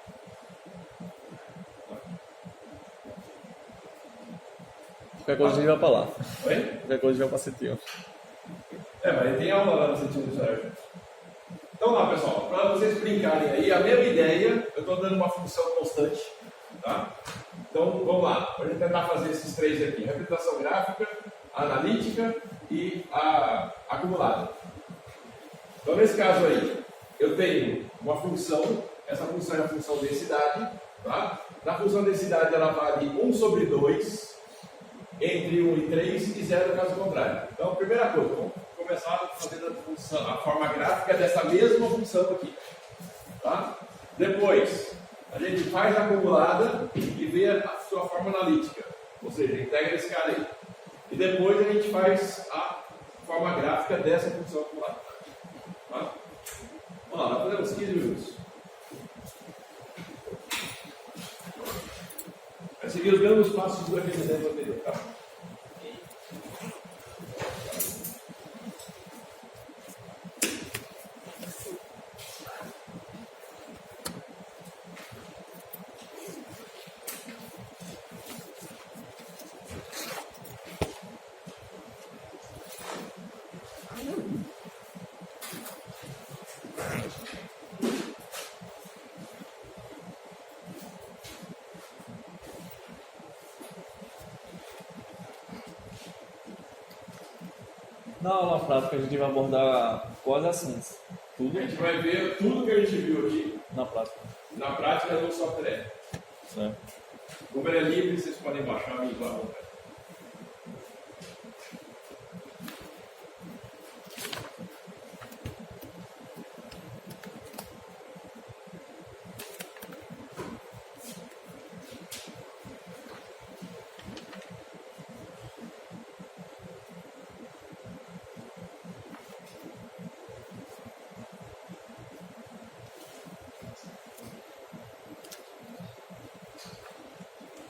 Qualquer coisa a gente vai pra lá. Oi? Qualquer coisa a gente vai pra 101. Mas tem aula lá na 101 certo? Então lá, pessoal, para vocês brincarem aí, a mesma ideia, eu estou dando uma função constante, tá? Então, vamos lá, para gente tentar fazer esses três aqui, representação gráfica, analítica e a acumulada. Então, nesse caso aí, eu tenho uma função, essa função é a função densidade, tá? Na função densidade, ela vale 1 sobre 2, entre 1 e 3 e 0 caso contrário. Então, primeira coisa, vamos começar fazendo a forma gráfica dessa mesma função aqui. Tá? Depois, a gente faz a acumulada e vê a sua forma analítica. Ou seja, integra esse cara aí. E depois a gente faz a forma gráfica dessa função acumulada. Tá? Vamos lá, nós fazemos 15 minutos. Vai seguir os mesmos passos do exemplo anterior. Tá? Na aula prática a gente vai abordar quais assuntos? A Tudo gente vai ver tudo que a gente viu aqui na prática. na prática do software. Certo? Como ele é livre, vocês podem baixar e ir lá.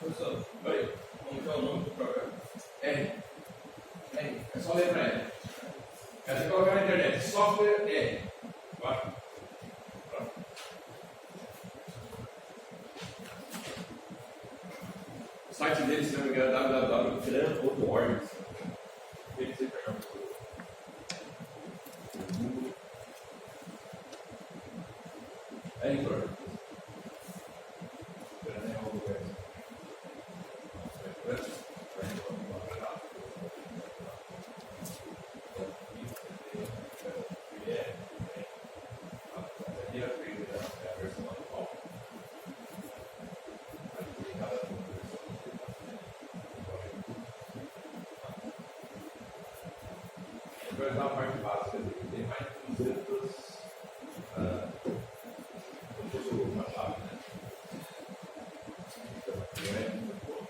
Professor, oi, como que é o nome do programa? R. É só letra R. Quer dizer, colocar na internet, software R. Vai. Pronto. O site dele, se não me engano, é www.finan.org. Tem que ser pegar um é Heitor. Vai dar a parte básica dele, tem mais de 200 como se fosse uma chave, né? Então, não é muito bom.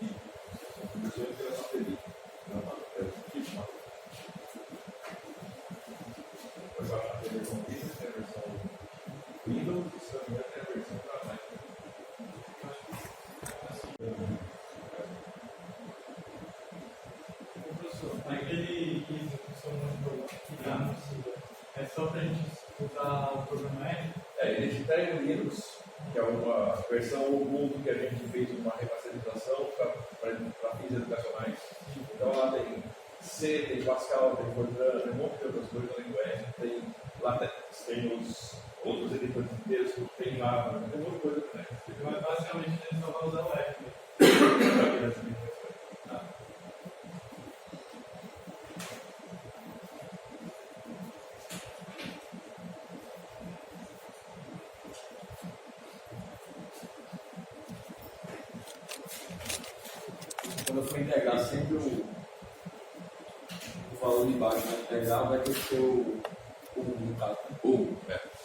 Começou a ter essa feliz. Não, é difícil. Depois vai achar que a versão Windows tem a versão Windows, e se não me engano tem a versão para Mac. Professor, aquele que o senhor mandou que anuncia, é só para a gente usar o programa R? Ele te entrega o Linux, que é uma versão Ubuntu que a gente fez uma remasterização para fins educacionais. Então lá tem C, tem Pascal, tem Fortran, tem um monte de outras coisas na linguagem, tem LaTeX, tem os outros editores de texto, tem Lava, tem um monte de coisa também. Mas basicamente ele só vai usar o R. Quando eu for integrar, sempre o valor de baixo vai integrar, vai ter que ser o no caso.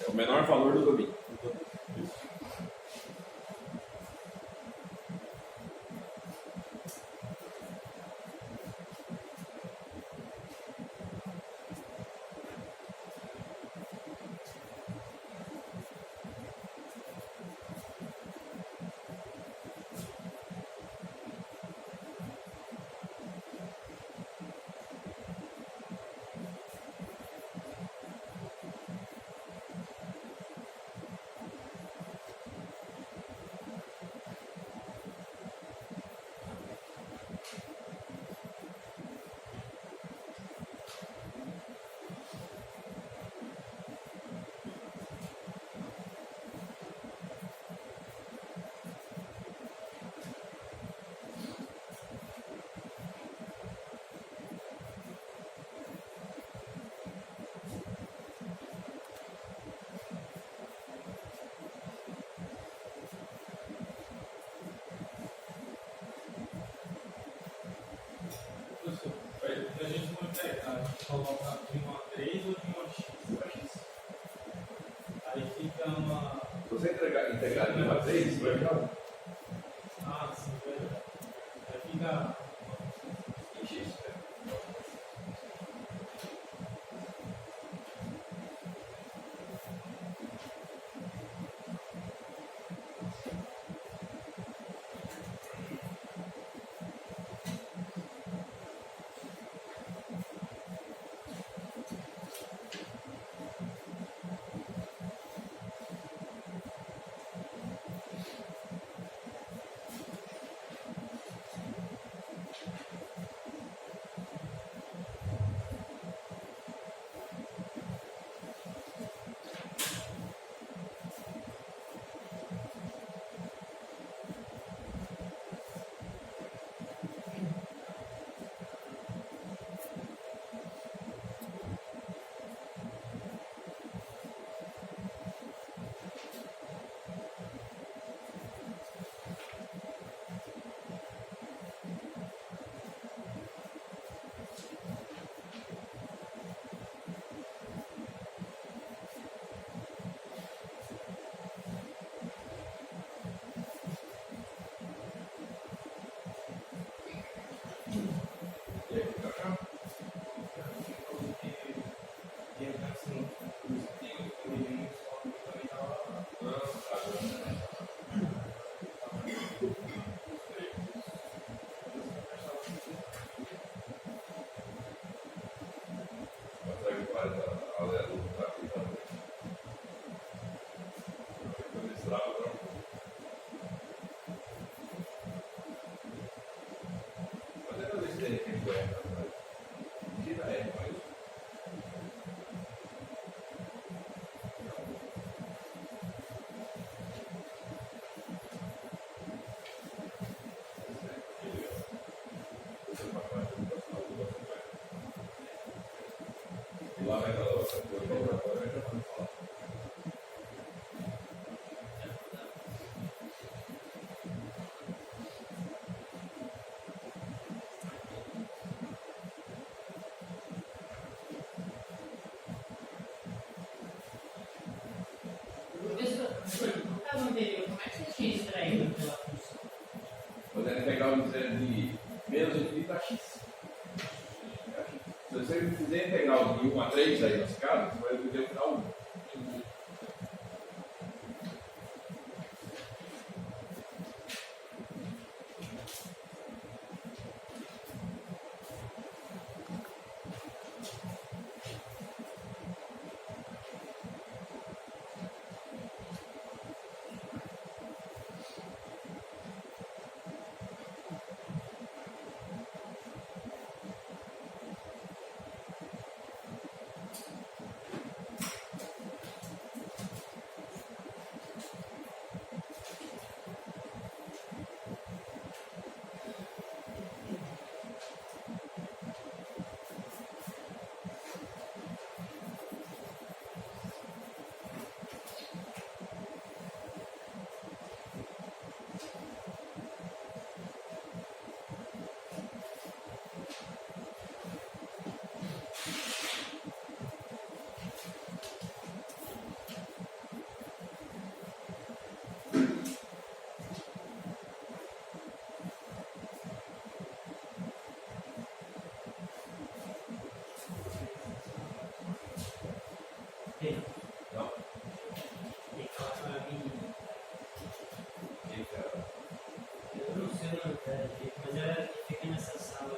É o menor valor do domínio. Professor, a gente não integrar, a gente coloca de uma 3 ou de uma X. Aí fica uma. Se você integrar em uma 3, vai virar 1. Ah, sim, verdade. Aí fica. Em X, né? faz a luz aqui também. Quando estraga, não. Mas é quando esse daí que aguenta, mas tira mas. Lá vai para outra coisa, agora já vamos falar. Professor, no caso anterior, como é que você tinha extraído pela função? Podendo pegar o zero de menos de 30 a x. Se você fizer integral de 1 a 3 aí nesse caso, você vai poder tirar 1. Não? Tem que falar com a menina. Eita. Eu não sei o nome dela, mas ela fica nessa sala.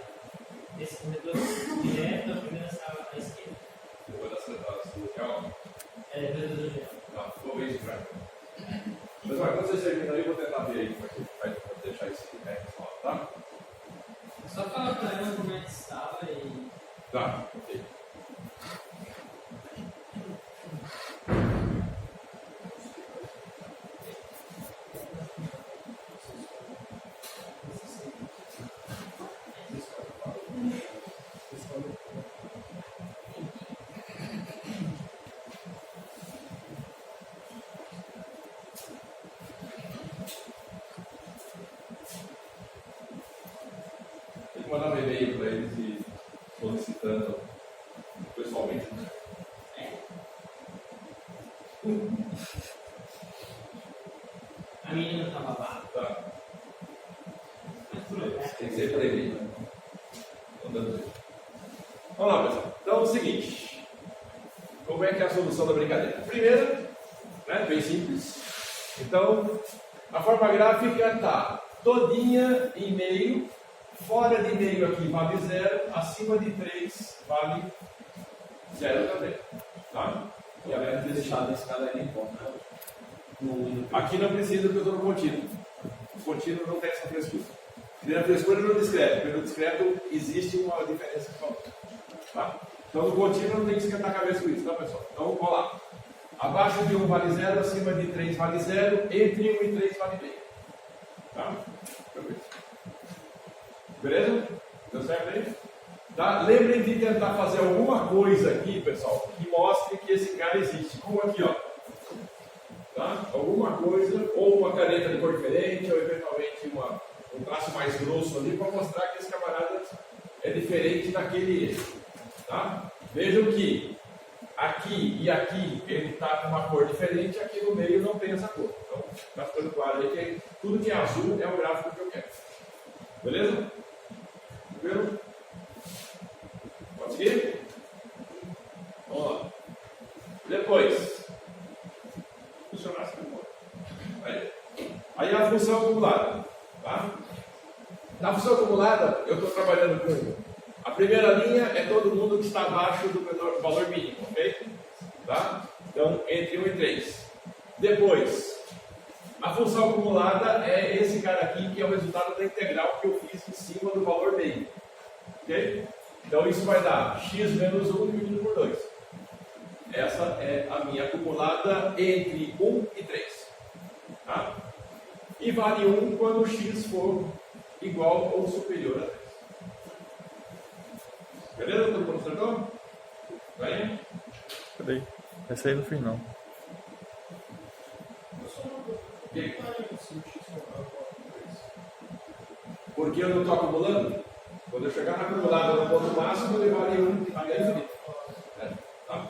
Esse corredor direto, a primeira sala à esquerda. Depois das sentadas do real. É, depois do geral. Não, vou ver isso pra mim. Mas olha, quando vocês terminam aí, eu vou tentar ver aí como é que vai deixar isso aqui, tá? Só falar pra ela como é que estava e. Tá, ok. Tem que mandar um e-mail para eles e solicitando pessoalmente. Né? A menina estava lá. Tá. Mas tudo bem. Tem que ser por e-mail. Né? Mandando ver. Vamos lá, pessoal. Então é o seguinte. Como é que é a solução da brincadeira? Primeiro, né, bem simples. Então, a forma gráfica está todinha em meio. Fora de meio aqui vale 0, acima de 3 vale 0 também. Tá? E a gente deixar nesse caso aí nem conta, né? Aqui não precisa porque eu estou no contínuo. O contínuo não tem essa frescura. E na frescura no discreto, porque no discreto existe uma diferença de valor. Tá? Então no contínuo não tem que esquentar a cabeça com isso, tá pessoal? Então vamos lá. Abaixo de 1 vale 0, acima de 3 vale 0, entre 1 e 3 vale meio. Tá? Beleza? Deu certo aí? Tá? Lembrem de tentar fazer alguma coisa aqui, pessoal, que mostre que esse cara existe. Como aqui, ó. Tá? Alguma coisa, ou uma caneta de cor diferente, ou eventualmente um traço mais grosso ali, para mostrar que esse camarada é diferente daquele. Tá? Vejam que aqui e aqui ele está com uma cor diferente, aqui no meio não tem essa cor. Então, está ficando claro aí que tudo que é azul é o gráfico que eu quero. Beleza? Tranquilo? Pode seguir? Vamos lá. Depois. Funcionar assim, aí a função acumulada. Tá? Na função acumulada, eu estou trabalhando com a primeira linha é todo mundo que está abaixo do valor mínimo, ok? Tá? Então, entre 1 e 3. Depois, a função acumulada é esse cara aqui, que é o resultado da integral que eu fiz em cima do valor meio. Ok? Então, isso vai dar x menos 1 dividido por 2. Essa é a minha acumulada entre 1 e 3. Tá? E vale 1 quando o x for igual ou superior a 3. Beleza? Todo mundo acertou? Bem? Peraí. Essa aí não fiz não. Porque eu não estou acumulando? Quando eu chegar na acumulada no ponto máximo, ele vale 1 até infinito. Tá?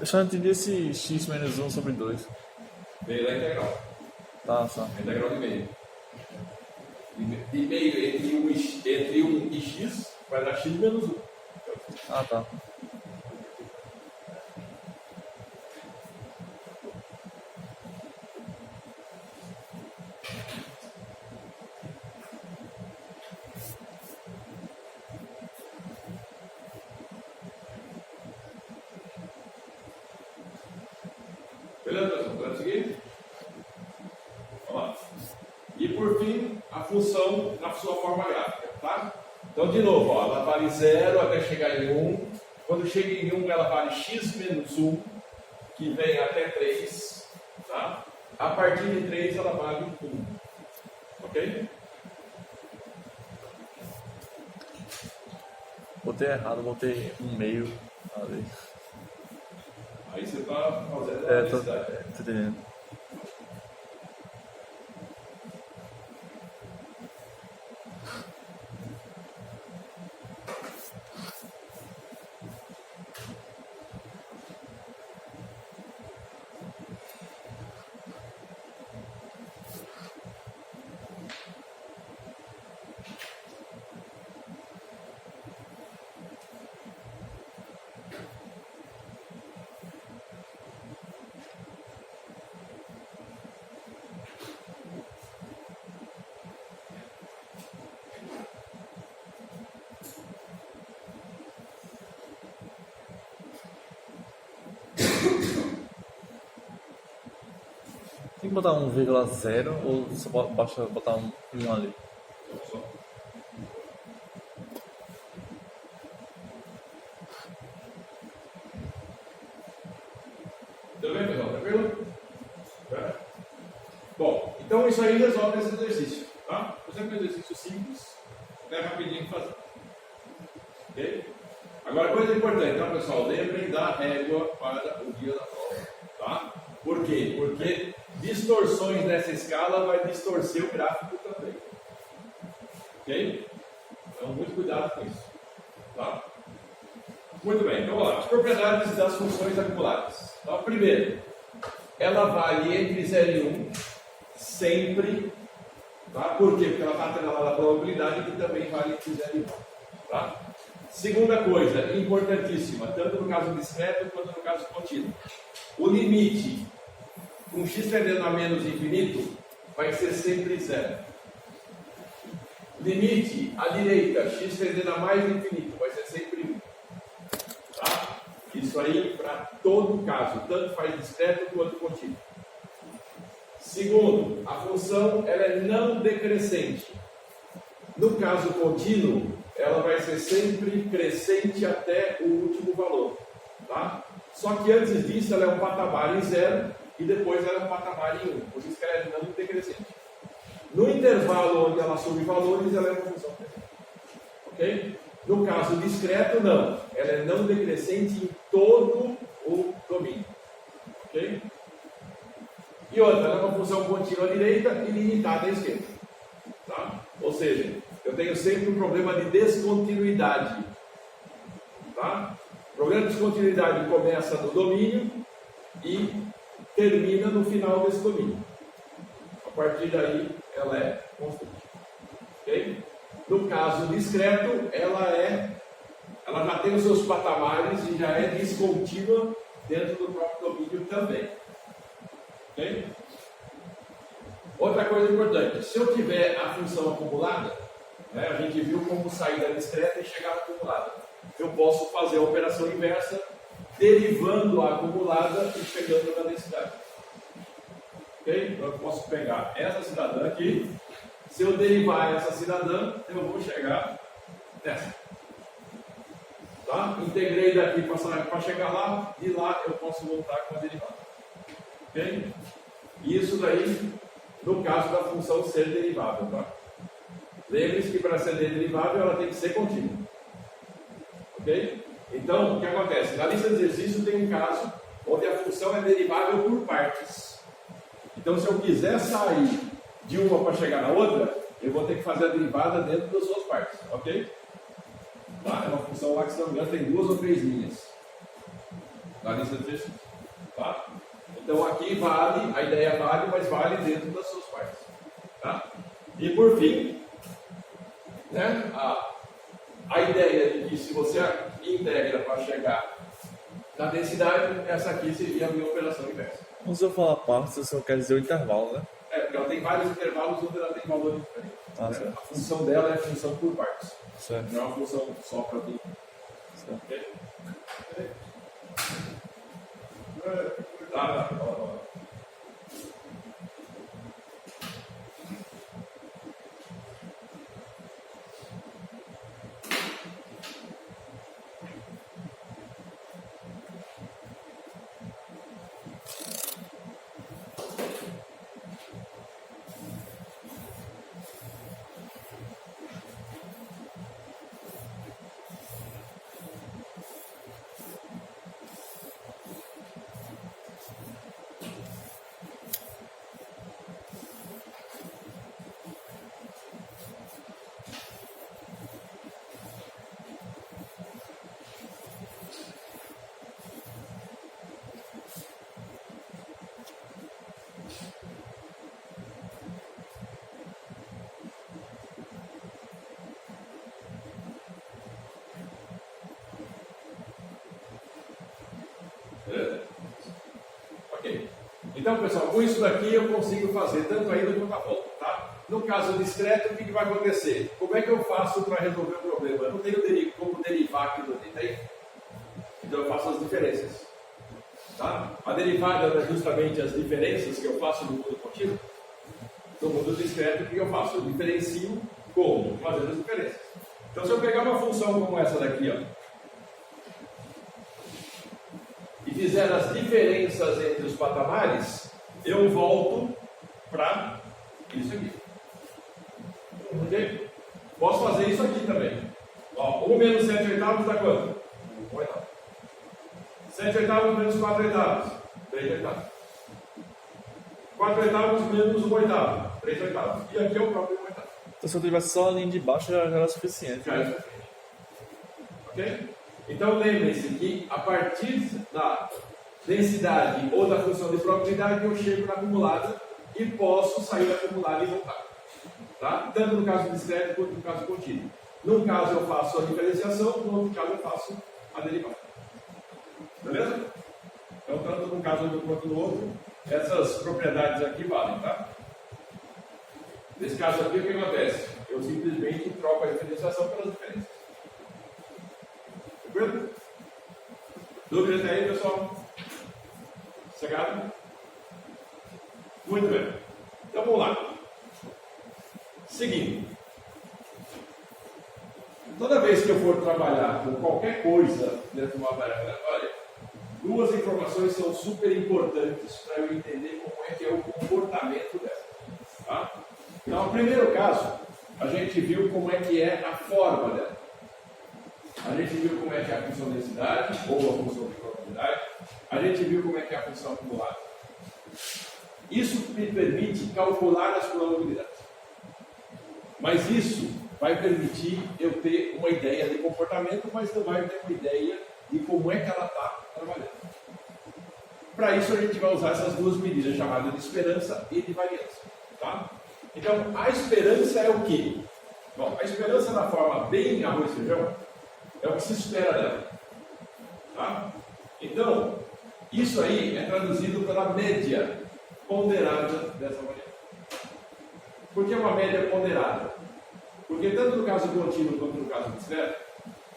Eu só entendi esse x menos 1 sobre 2. Veio da integral. Tá, só. A integral de meio. De meio entre 1 e x vai dar x menos 1. Ah, tá. Beleza, pessoal? Podemos seguir? Vamos lá. E por fim, a função na sua forma gráfica, tá? Então, de novo, ó, ela vale 0 até chegar em 1. Quando chega em 1, ela vale x menos 1, que vem até 3. Tá? A partir de 3, ela vale 1. Ok? Botei errado, botei um meio ali. Aí você está fazendo a É, tô necessidade. entendendo. Tem que botar 1,0 ou só basta botar um ali? Tudo bem, pessoal? Tranquilo? É. Bom, então isso aí resolve esse exercício. Tá? Eu sempre um exercício simples, é rapidinho de fazer. Ok? Agora, coisa importante, tá, pessoal? Lembrem da régua para o dia da prova. Tá? Por quê? Porque distorções nessa escala vai distorcer o gráfico também. Ok? Então, muito cuidado com isso. Tá? Muito bem, então vamos lá. As propriedades das funções acumuladas. Então, primeiro, ela vale entre 0 e 1, sempre. Tá? Por quê? Porque ela está atrelada à probabilidade que também vale entre 0 e 1. Tá? Segunda coisa, importantíssima, tanto no caso discreto quanto no caso contínuo. O limite com x tendendo a menos infinito vai ser sempre 0. Limite à direita, x tendendo a mais infinito, vai ser sempre 1. Tá? Isso aí para todo caso, tanto faz discreto quanto contínuo. Segundo, a função ela é não decrescente. No caso contínuo, ela vai ser sempre crescente até o último valor. Tá? Só que antes disso, ela é um patamar em 0 e depois ela é um patamar em 1. Por isso que ela é não decrescente. No intervalo onde ela assume valores, ela é uma função crescente. Ok? No caso discreto, não. Ela é não decrescente em todo o domínio. Ok? E outra, ela é uma função contínua à direita e limitada à esquerda. Tá? Ou seja, eu tenho sempre um problema de descontinuidade. Tá? O problema de descontinuidade começa no domínio e termina no final desse domínio. A partir daí, ela é constante. Ok? No caso discreto, ela já tem os seus patamares e já é descontínua dentro do próprio domínio também. Ok? Outra coisa importante, se eu tiver a função acumulada, né, a gente viu como sair da discreta e chegar na acumulada. Eu posso fazer a operação inversa, derivando a acumulada e chegando na densidade. Ok? Então eu posso pegar essa cidadã aqui, se eu derivar essa cidadã, eu vou chegar nessa. Tá? Integrei daqui para chegar lá, de lá eu posso voltar com a derivada. Ok? E isso daí, no caso da função ser derivável. Tá? Lembre-se que para ser derivável ela tem que ser contínua. Ok? Então, o que acontece? Na lista de exercício tem um caso onde a função é derivável por partes. Então, se eu quiser sair de uma para chegar na outra, eu vou ter que fazer a derivada dentro das suas partes. Ok? Tá? É uma função lá que, se não me engano, tem 2 ou 3 linhas na lista de exercício. Tá? Então, aqui vale, a ideia vale, mas vale dentro das suas partes. Tá? E por fim, né, a ideia de que se você integra para chegar na densidade, essa aqui seria a minha operação inversa. Quando você fala partes, você só quer dizer o intervalo, né? Porque ela tem vários intervalos onde ela tem valores diferentes. Ah, certo. A função dela é função por partes. Certo. Não é uma função só para tudo. Certo. Ok? Tá. Ok. Então, pessoal, com isso daqui eu consigo fazer tanto a ida quanto a volta, tá? No caso discreto, o que vai acontecer? Como é que eu faço para resolver o problema? Eu não tenho como derivar aquilo ali, tem? Então eu faço as diferenças. Tá? A derivada é justamente as diferenças que eu faço no mundo contínuo. No mundo discreto, o que eu faço? Eu diferencio como? Fazendo as diferenças. Então, se eu pegar uma função como essa daqui, ó, e fizer as diferenças entre os patamares, eu volto para isso aqui. Ok? Posso fazer isso aqui também. Ó, 1 menos 7 oitavos dá quanto? 1 oitavo. 7 oitavos menos 4 oitavos. 3 oitavos. 4 oitavos menos 1 oitavo. 3 oitavos. E aqui é o próprio 1 oitavo. Então, se eu tivesse só a linha de baixo, já era suficiente. Já é suficiente. Ok? Então, lembrem-se que a partir da densidade ou da função de probabilidade, eu chego na acumulada e posso sair da acumulada e voltar. Tá? Tanto no caso discreto quanto no caso contínuo. Num caso eu faço a diferenciação, no outro caso eu faço a derivada. Beleza? Então, tanto no caso um quanto no outro, essas propriedades aqui valem, tá? Nesse caso aqui, o que acontece? Eu simplesmente troco a diferenciação pelas diferenças. Tranquilo? Dúvidas aí, pessoal? Chegado? Muito bem. Então, vamos lá. Seguindo. Toda vez que eu for trabalhar com qualquer coisa dentro de uma variável aleatória, 2 informações são super importantes para eu entender como é que é o comportamento dela. Tá? Então, no primeiro caso, a gente viu como é que é a forma dela. A gente viu como é que é a função de densidade, ou a função de probabilidade. A gente viu como é que é a função acumulada. Isso me permite calcular as probabilidades. Mas isso vai permitir eu ter uma ideia de comportamento, mas não vai ter uma ideia de como é que ela está trabalhando. Para isso a gente vai usar essas 2 medidas chamadas de esperança e de variância. Tá? Então, a esperança é o quê? Bom, a esperança na forma bem arroz e feijão é o que se espera dela. Tá? Então, isso aí é traduzido pela média ponderada dessa variável. Por que uma média ponderada? Porque tanto no caso contínuo quanto no caso discreto,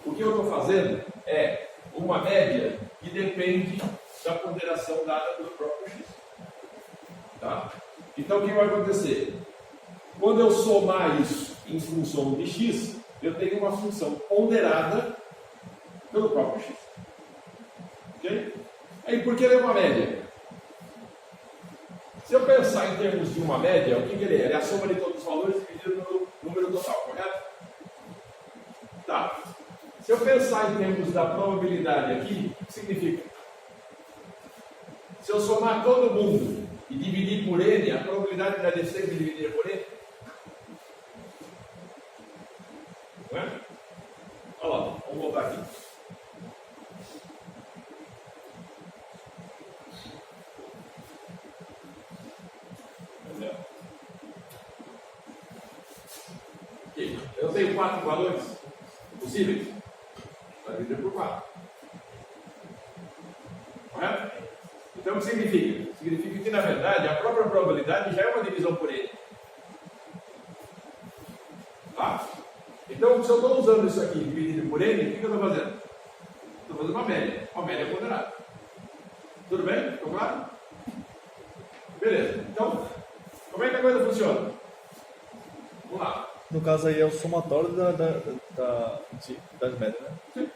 o que eu estou fazendo é uma média que depende da ponderação dada pelo próprio x. Tá? Então, o que vai acontecer? Quando eu somar isso em função de x, eu tenho uma função ponderada pelo próprio x. Ok? Aí, por que ele é uma média? Se eu pensar em termos de uma média, o que ele é? Ele é a soma de todos os valores dividido pelo número total, correto? Tá. Se eu pensar em termos da probabilidade aqui, o que significa? Se eu somar todo mundo e dividir por n, a probabilidade de sempre dividir por n? Não é? Olha lá, vamos voltar aqui. Ok. Eu tenho 4 valores possíveis. Vai dividir por 4. Correto? Então, o que significa? Significa que, na verdade, a própria probabilidade já é uma divisão por n. Tá? Então, se eu estou usando isso aqui dividido por n, o que eu estou fazendo? Estou fazendo uma média ponderada. Tudo bem? Ficou claro? Beleza. Então, como é que a coisa funciona? Vamos lá. No caso aí é o somatório das médias, né? Sim.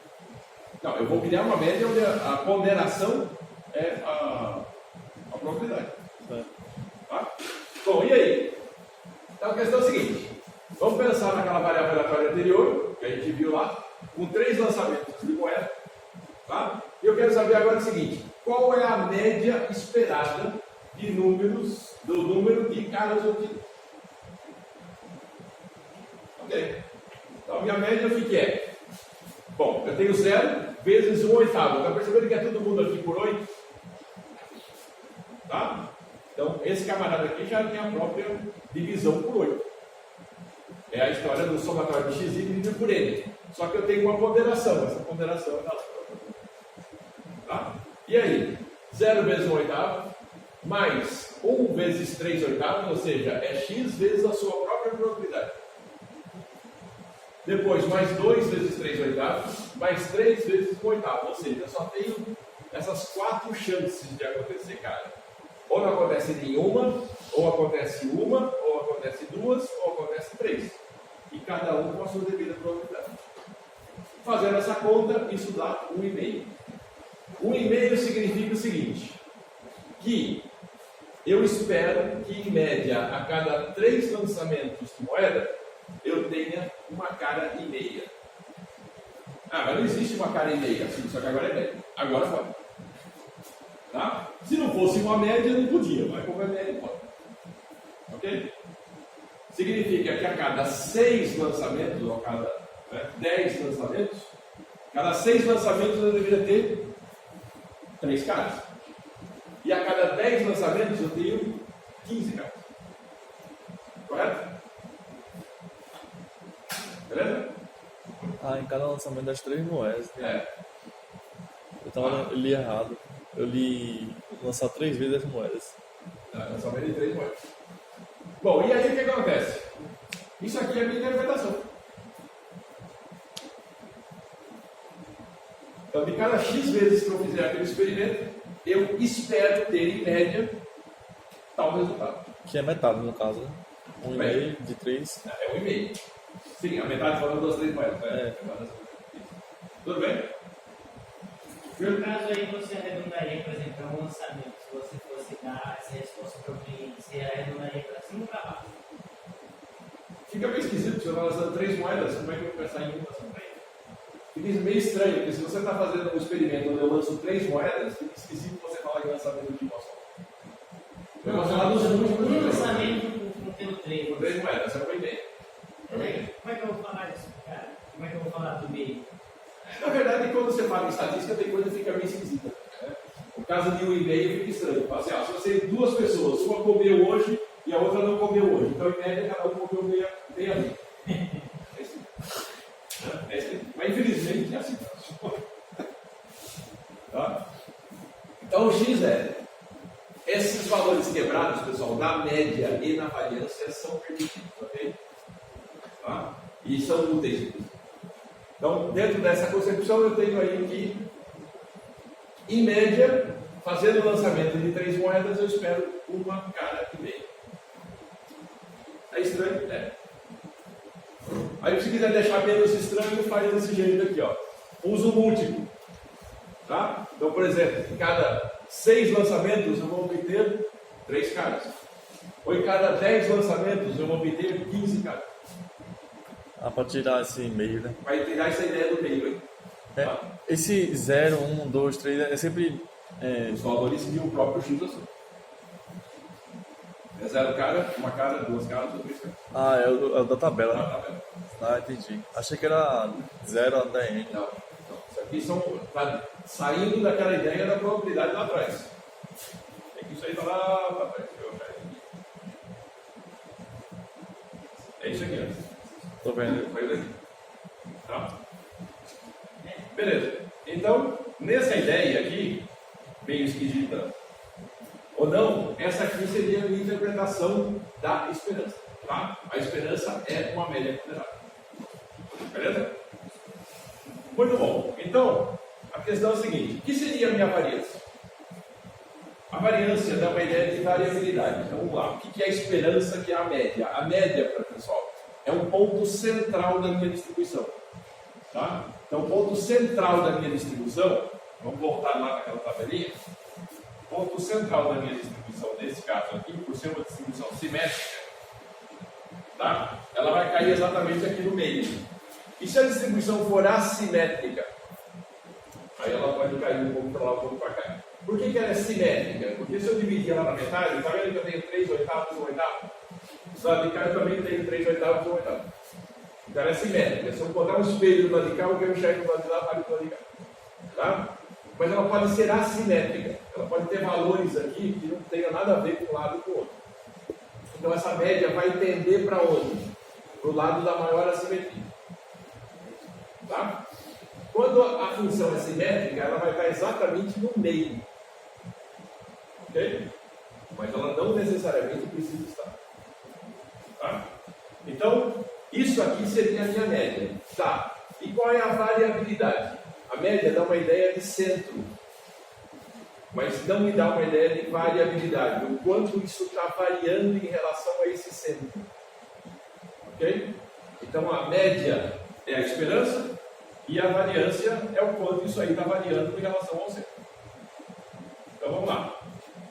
Não, eu vou criar uma média onde a ponderação é a probabilidade. É. Tá? Bom, e aí? Então a questão é a seguinte: vamos pensar naquela variável aleatória anterior, que a gente viu lá, com 3 lançamentos de moeda. Tá? E eu quero saber agora o seguinte: qual é a média esperada de números, do número de caras obtidos? Ok. Então, a minha média o que é? Bom, eu tenho 0 vezes 1/8. Está percebendo que é todo mundo aqui por 8? Tá? Então, esse camarada aqui já tem a própria divisão por 8. É a história do somatório de x dividido por n. Só que eu tenho uma ponderação. Essa ponderação é da. Tá? E aí? 0 vezes 1/8 mais 1 vezes 3/8, ou seja, é x vezes a sua própria probabilidade. Depois, mais 2 vezes 3/8, mais 3 vezes 1/8. Ou seja, eu só tenho essas 4 chances de acontecer, cara. Ou não acontece nenhuma, ou acontece uma, ou acontece 2, ou acontece 3. E cada um com a sua devida probabilidade. Fazendo essa conta, isso dá 1,5. 1,5 significa o seguinte: que eu espero que, em média, a cada 3 lançamentos de moeda, eu tenha uma cara e meia. Ah, mas não existe uma cara e meia, assim, só que agora é média. Agora pode. Tá? Se não fosse uma média, não podia, mas como é média, pode. Ok? Significa que a cada 6 lançamentos, ou a cada 10 lançamentos, cada 6 lançamentos eu deveria ter 3 caras. E a cada 10 lançamentos eu tenho 15 caras. Correto? Beleza? Ah, em cada lançamento das 3 moedas. É. Eu li errado. Eu li lançar 3 vezes as moedas. Lançamento de 3 moedas. Bom, e aí o que acontece? Isso aqui é a minha interpretação. Então, de cada x vezes que eu fizer aquele experimento, eu espero ter, em média, tal resultado. Que é metade, no caso, né? 1,5 de 3. É 1,5. Sim, a metade falando das 3 moedas. É. Tudo bem? No caso aí, você arredondaria, por exemplo, para um lançamento. Se você fosse dar essa resposta para o cliente, você arredondaria para cima ou para baixo? Fica meio esquisito, se eu estou lançando 3 moedas, como é que eu vou pensar em uma lançando 3? Fica meio estranho, porque se você está fazendo um experimento onde eu lanço 3 moedas, fica esquisito você falar de lançamento de uma só. Eu vou falar dos números. Um lançamento com tendo 3. Com 3 moedas, é 1,5. Como é que eu vou falar isso, cara? Como é que eu vou falar do meio? Na verdade, quando você fala em estatística, tem coisa que fica meio esquisita. Né? O caso de 1,5 fica estranho. Fala assim, se você 2 pessoas, uma comeu hoje e a outra não comeu hoje. Então, em média, cada um comeu meia linha. Mas infelizmente é assim. Tá? Então o X esses valores quebrados, pessoal, na média e na variância são permitidos, ok? Tá? E são úteis. Então, dentro dessa concepção, eu tenho aí que, em média, fazendo o lançamento de 3 moedas, eu espero uma cara e meia. É estranho? É. Aí, se quiser deixar menos estranho, faz desse jeito aqui, ó. Uso múltiplo. Tá? Então, por exemplo, em cada 6 lançamentos, eu vou obter 3 caras. Ou em cada 10 lançamentos, eu vou obter 15 caras. Para tirar esse meio, né? Vai tirar essa ideia do meio aí. Tá? Esse 0, 1, 2, 3 é sempre. Os valores de o próprio X assim. É 0 cara, 1 cara, 2 caras ou 3 caras. É o da tabela, né? Tá vendo? Entendi. Achei que era 0 até N. Não. Isso aqui tá saindo daquela ideia da probabilidade lá atrás. É que isso aí está lá para trás. É isso aqui, ó. Tô vendo. Saiu daqui. Tá? Beleza. Então, nessa ideia aqui, meio esquisita ou não, essa aqui seria a minha interpretação da esperança. Tá? A esperança é uma média ponderada. Beleza? Muito bom. Então, a questão é a seguinte: o que seria a minha variância? A variância dá uma ideia de variabilidade. Então, vamos lá. O que é a esperança, que é a média? A média, pessoal, é um ponto central da minha distribuição. Tá? Então, o ponto central da minha distribuição, vamos voltar lá naquela tabelinha. O ponto central da minha distribuição, nesse caso aqui, por ser uma distribuição simétrica, tá? Ela vai cair exatamente aqui no meio. E se a distribuição for assimétrica, aí ela pode cair um pouco para lá, um pouco para cá. Por que ela é simétrica? Porque se eu dividir ela na metade, está vendo que eu tenho 3 oitavos e 1 oitavo? Do lado de cá eu também tenho 3 oitavos e 1 oitavo. Então ela é simétrica. Se eu botar um espelho do lado de cá, o que eu enxergo do lado de lá vale do lado de cá. Tá? Mas ela pode ser assimétrica. Ela pode ter valores aqui que não tenham nada a ver com um lado e com o outro. Então essa média vai tender para onde? Para o lado da maior assimetria. Tá? Quando a função é simétrica, ela vai estar exatamente no meio. Ok? Mas ela não necessariamente precisa estar. Tá? Então, isso aqui seria a minha média. Tá. E qual é a variabilidade? A média dá uma ideia de centro, mas não me dá uma ideia de variabilidade, o quanto isso está variando em relação a esse centro. Ok? Então a média é a esperança e a variância é o quanto isso aí está variando em relação ao centro. Então vamos lá.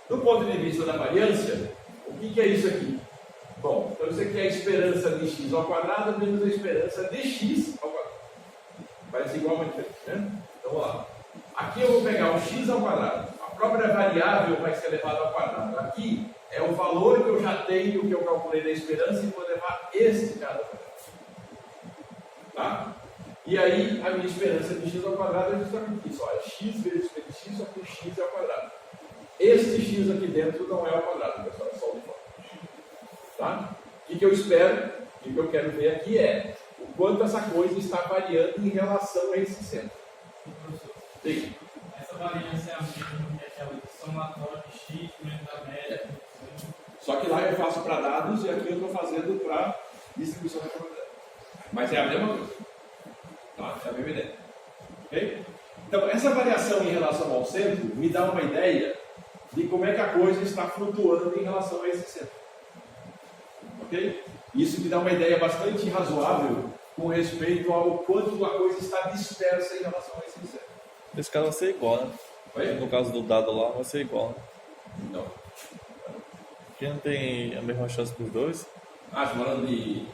Do ponto de vista da variância, o que é isso aqui? Bom, então isso aqui é a esperança de x ao quadrado menos a esperança de x ao quadrado. Parece igual, mas diferente, né? Então vamos lá. Aqui eu vou pegar o x ao quadrado. A própria variável vai ser elevada ao quadrado. Aqui é o valor que eu já tenho, que eu calculei da esperança, e vou levar este cara ao quadrado. Tá? E aí a minha esperança de x ao quadrado é justamente isso. Ó, é x vezes p de x, só que o x é ao quadrado. Este x aqui dentro não é ao quadrado, pessoal, é só o de fora. Tá? O que eu espero, o que eu quero ver aqui é o quanto essa coisa está variando em relação a esse centro. Sim. Essa variância é a mesma que aquela de somatória de x menos a média. Só que lá eu faço para dados e aqui eu estou fazendo para distribuição da probabilidade. Mas é a mesma coisa. Tá? É a mesma ideia. Ok? Então, essa variação em relação ao centro me dá uma ideia de como é que a coisa está flutuando em relação a esse centro. Ok? Isso me dá uma ideia bastante razoável com respeito ao quanto a coisa está dispersa em relação a esse centro. Nesse caso vai ser igual, né? Oi? No caso do dado lá, vai ser igual, né? Não. Porque não tem a mesma chance dos dois. Ah, você falando de...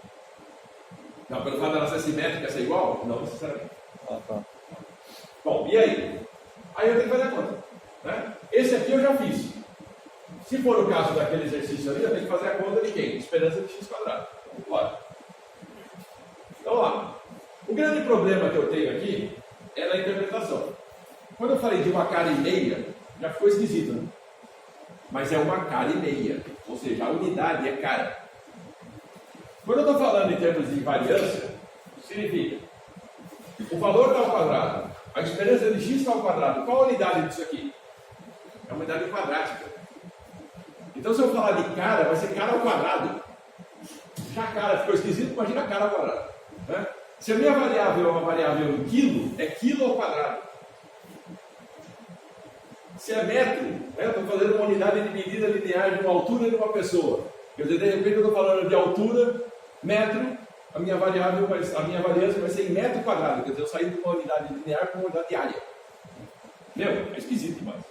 Não, pelo fato dela ser simétrica, ser igual? Não necessariamente. Ah, tá. Bom, e aí? Aí eu tenho que fazer a conta. Né? Esse aqui eu já fiz. Se for o caso daquele exercício ali, eu tenho que fazer a conta de quem? Esperança de x quadrado. Claro. Então lá. O grande problema que eu tenho aqui é na interpretação. Quando eu falei de uma cara e meia, já ficou esquisito, né? Mas é uma cara e meia. Ou seja, a unidade é cara. Quando eu estou falando em termos de variância, significa o valor está ao quadrado, a esperança de x está ao quadrado. Qual a unidade disso aqui? É uma unidade quadrática. Então, se eu falar de cara, vai ser cara ao quadrado. Já cara ficou esquisito, imagina cara ao quadrado. Né? Se a minha variável é uma variável em quilo, é quilo ao quadrado. Se é metro, né? Eu estou fazendo uma unidade de medida linear de uma altura de uma pessoa. Quer dizer, de repente eu estou falando de altura, metro, a minha variância vai ser em metro quadrado. Quer dizer, eu saí de uma unidade linear para uma unidade de área. Meu, é esquisito demais.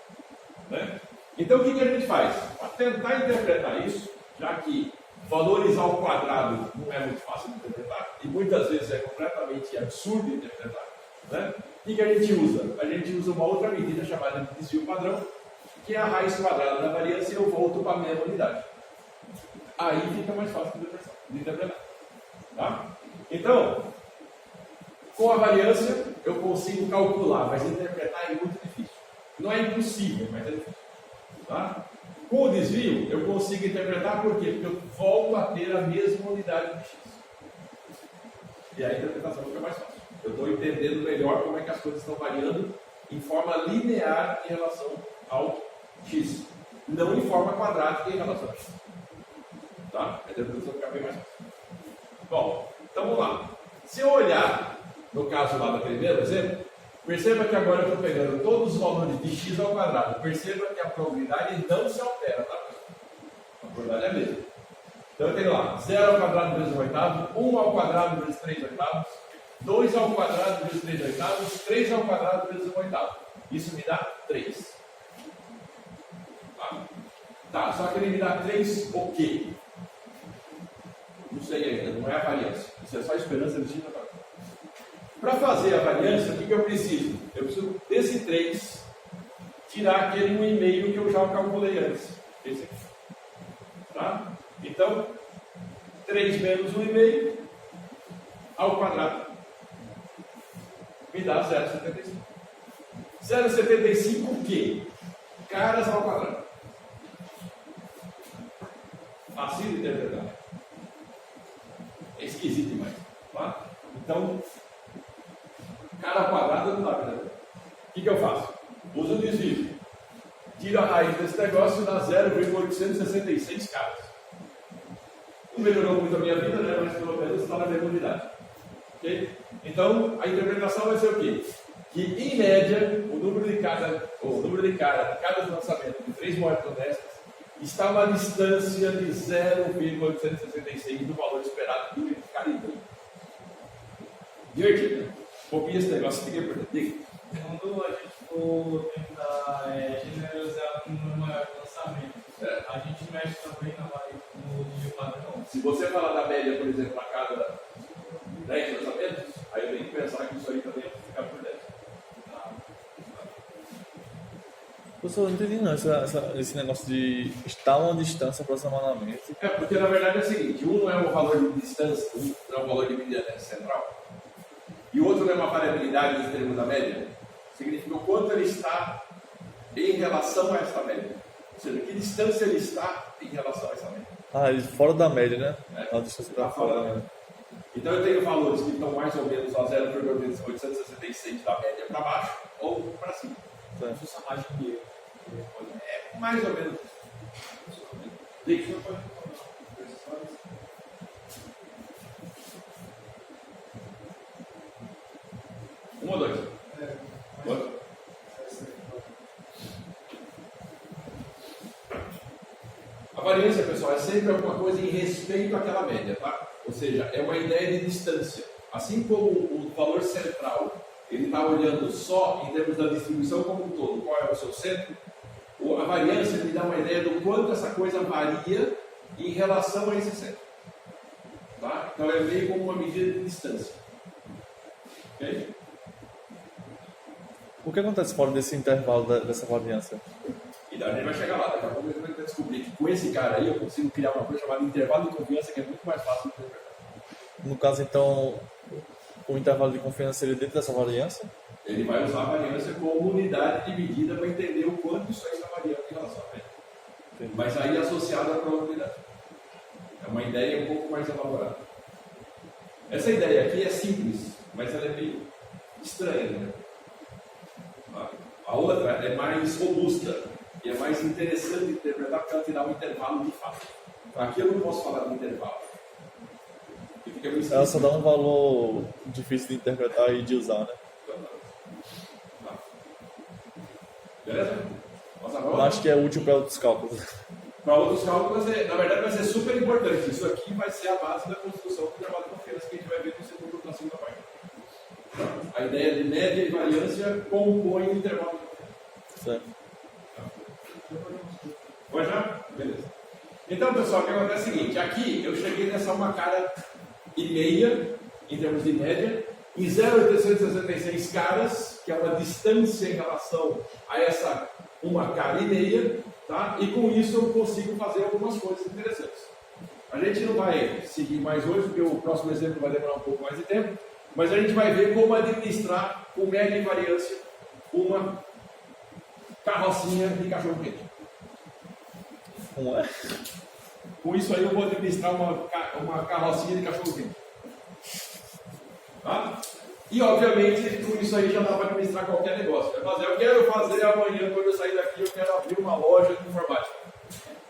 Né? Então o que a gente faz? Para tentar interpretar isso, já que valores ao quadrado não é muito fácil de interpretar, e muitas vezes é completamente absurdo de interpretar, né? O que a gente usa? A gente usa uma outra medida chamada de desvio padrão, que é a raiz quadrada da variância, e eu volto para a mesma unidade. Aí fica mais fácil de interpretar. Tá? Então, com a variância, eu consigo calcular, mas interpretar é muito difícil. Não é impossível, mas é difícil. Tá? Com o desvio, eu consigo interpretar por quê? Porque eu volto a ter a mesma unidade de x. E aí a interpretação fica mais fácil. Eu estou entendendo melhor como é que as coisas estão variando em forma linear em relação ao x, não em forma quadrática em relação a x. Tá? A interpretação fica bem mais fácil. Bom, então vamos lá. Se eu olhar, no caso lá do primeiro exemplo, perceba que agora eu estou pegando todos os valores de x ao quadrado. Perceba que a probabilidade não se altera, tá? A probabilidade é a mesma. Então eu tenho lá 0 ao quadrado vezes 1/8, 1 ao quadrado vezes 3/8, 2 ao quadrado vezes 3/8, 3 ao quadrado vezes 1/8. Isso me dá 3. Tá, só que ele me dá 3 o quê? Não sei ainda, não é a variância. Isso é só a esperança de x na quadrada. Para fazer a variância, o que eu preciso? Eu preciso desse 3 tirar aquele 1,5 que eu já calculei antes. Esse aqui. Tá? Então, 3 menos 1,5 ao quadrado me dá 0,75. 0,75 o quê? Caras ao quadrado. Fácil de interpretar. É esquisito demais. Tá? Então, cara ao quadrado não dá para interpretar. O que eu faço? Uso o desvio. Tiro a raiz desse negócio e dá 0,866 caras. Não melhorou muito a minha vida, né? Mas pelo menos está na mesma unidade. Okay? Então, a interpretação vai ser o quê? Que, em média, o número de cara de cada lançamento de 3 moedas honestas está a uma distância de 0,866 do valor esperado do cada item. Divertido, né? Copia esse negócio aqui por dentro. Quando a gente for tentar generalizar com um número maior de lançamento, a gente mexe também no nível padrão. Se você falar da média, por exemplo, a cada 10 lançamentos, aí eu tenho que pensar que isso aí também vai ficar por 10. Professor, não entendi não esse negócio de estar a uma distância aproximadamente. É, porque na verdade é o seguinte, um não é um valor de distância, um não é um valor de medida central, e o outro não é uma variabilidade em termos da média. Significa o quanto ele está em relação a essa média. Ou seja, que distância ele está em relação a essa média. Ah, ele fora da média, né? É. A distância está fora da média. Então eu tenho valores que estão mais ou menos a 0,866 da média para baixo ou para cima. Se fosse a margem de erro. É mais ou menos isso. Um ou dois? Outro? A variância, pessoal, é sempre alguma coisa em respeito àquela média, tá? Ou seja, é uma ideia de distância. Assim como o valor central, ele está olhando só em termos da distribuição como um todo, qual é o seu centro, a variância me dá uma ideia do quanto essa coisa varia em relação a esse centro. Tá? Então é meio como uma medida de distância. Ok? O que acontece fora desse intervalo dessa variância? E daí a gente vai chegar lá, daqui a pouco a gente vai descobrir que com esse cara aí eu consigo criar uma coisa chamada intervalo de confiança, que é muito mais fácil de interpretar. No caso, então, o intervalo de confiança seria dentro dessa variância? Ele vai usar a variância como unidade de medida para entender o quanto isso aí está variando em relação a ele. mas aí associado à probabilidade. É uma ideia um pouco mais elaborada. Essa ideia aqui é simples, mas ela é meio estranha, né? A outra é mais robusta e é mais interessante de interpretar porque ela te dá um intervalo de fato. Aqui eu não posso falar de intervalo. Ela só dá um valor difícil de interpretar e de usar, né? Tá. Beleza? Nossa, agora? Eu acho que é útil para outros cálculos. Para outros cálculos, na verdade, vai ser super importante. Isso aqui vai ser a base da construção do intervalo de confiança que a gente vai ver no segundo na segunda parte. A ideia de média e variância compõe o intervalo de confiança. Certo. Vai já? Beleza. Então, pessoal, o que acontece é o seguinte: aqui eu cheguei nessa 1,5 cara em termos de média, em 0,866 caras, que é uma distância em relação a essa 1,5 cara, tá? E com isso eu consigo fazer algumas coisas interessantes. A gente não vai seguir mais hoje, porque o próximo exemplo vai demorar um pouco mais de tempo, mas a gente vai ver como administrar com média e variância uma carrocinha de cachorro-quente. Como é? Com isso aí eu vou administrar uma carrocinha de cachorro-quente. Tá? E obviamente com isso aí já dá para administrar qualquer negócio. Eu quero fazer amanhã, quando eu sair daqui, eu quero abrir uma loja de informática.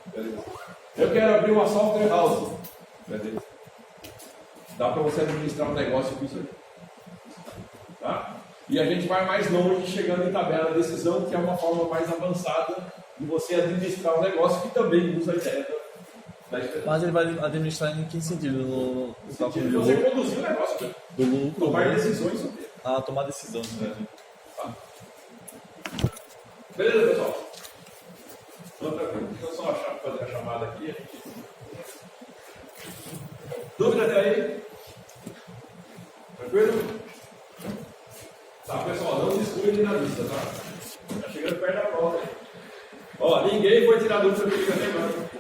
Beleza. Eu quero abrir uma software house. Beleza. Dá para você administrar um negócio com isso aí. Tá? E a gente vai mais longe chegando em tabela de decisão, que é uma forma mais avançada de você administrar um negócio que também usa a ideia da experiência. Mas ele vai administrar em que sentido? No cálculo de Você lucro? conduzir o negócio, né? Do lucro? Tomar né? decisões sobre ele. Ah, tomar decisão. Né? Tá? Beleza, pessoal? Então, tranquilo. Deixa eu só fazer a chamada aqui. Dúvida até aí? Tranquilo? Tá, pessoal, não descuide na vista, tá? Tá chegando perto da prova aí. Ó, ninguém foi tirar dúvida comigo até agora.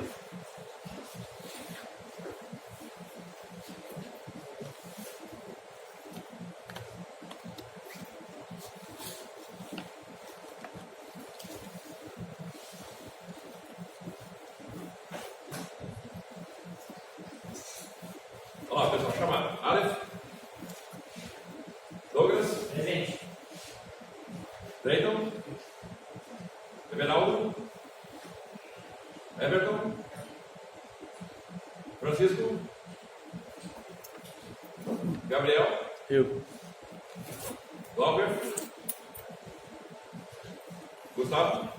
Olha lá, pessoal, chamada. Aleph. Douglas. Presente. Drayton. Everaldo. Everton. Francisco. Gabriel. Eu. Glauber. Gustavo.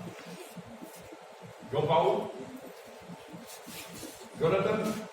João Paulo. Jonathan.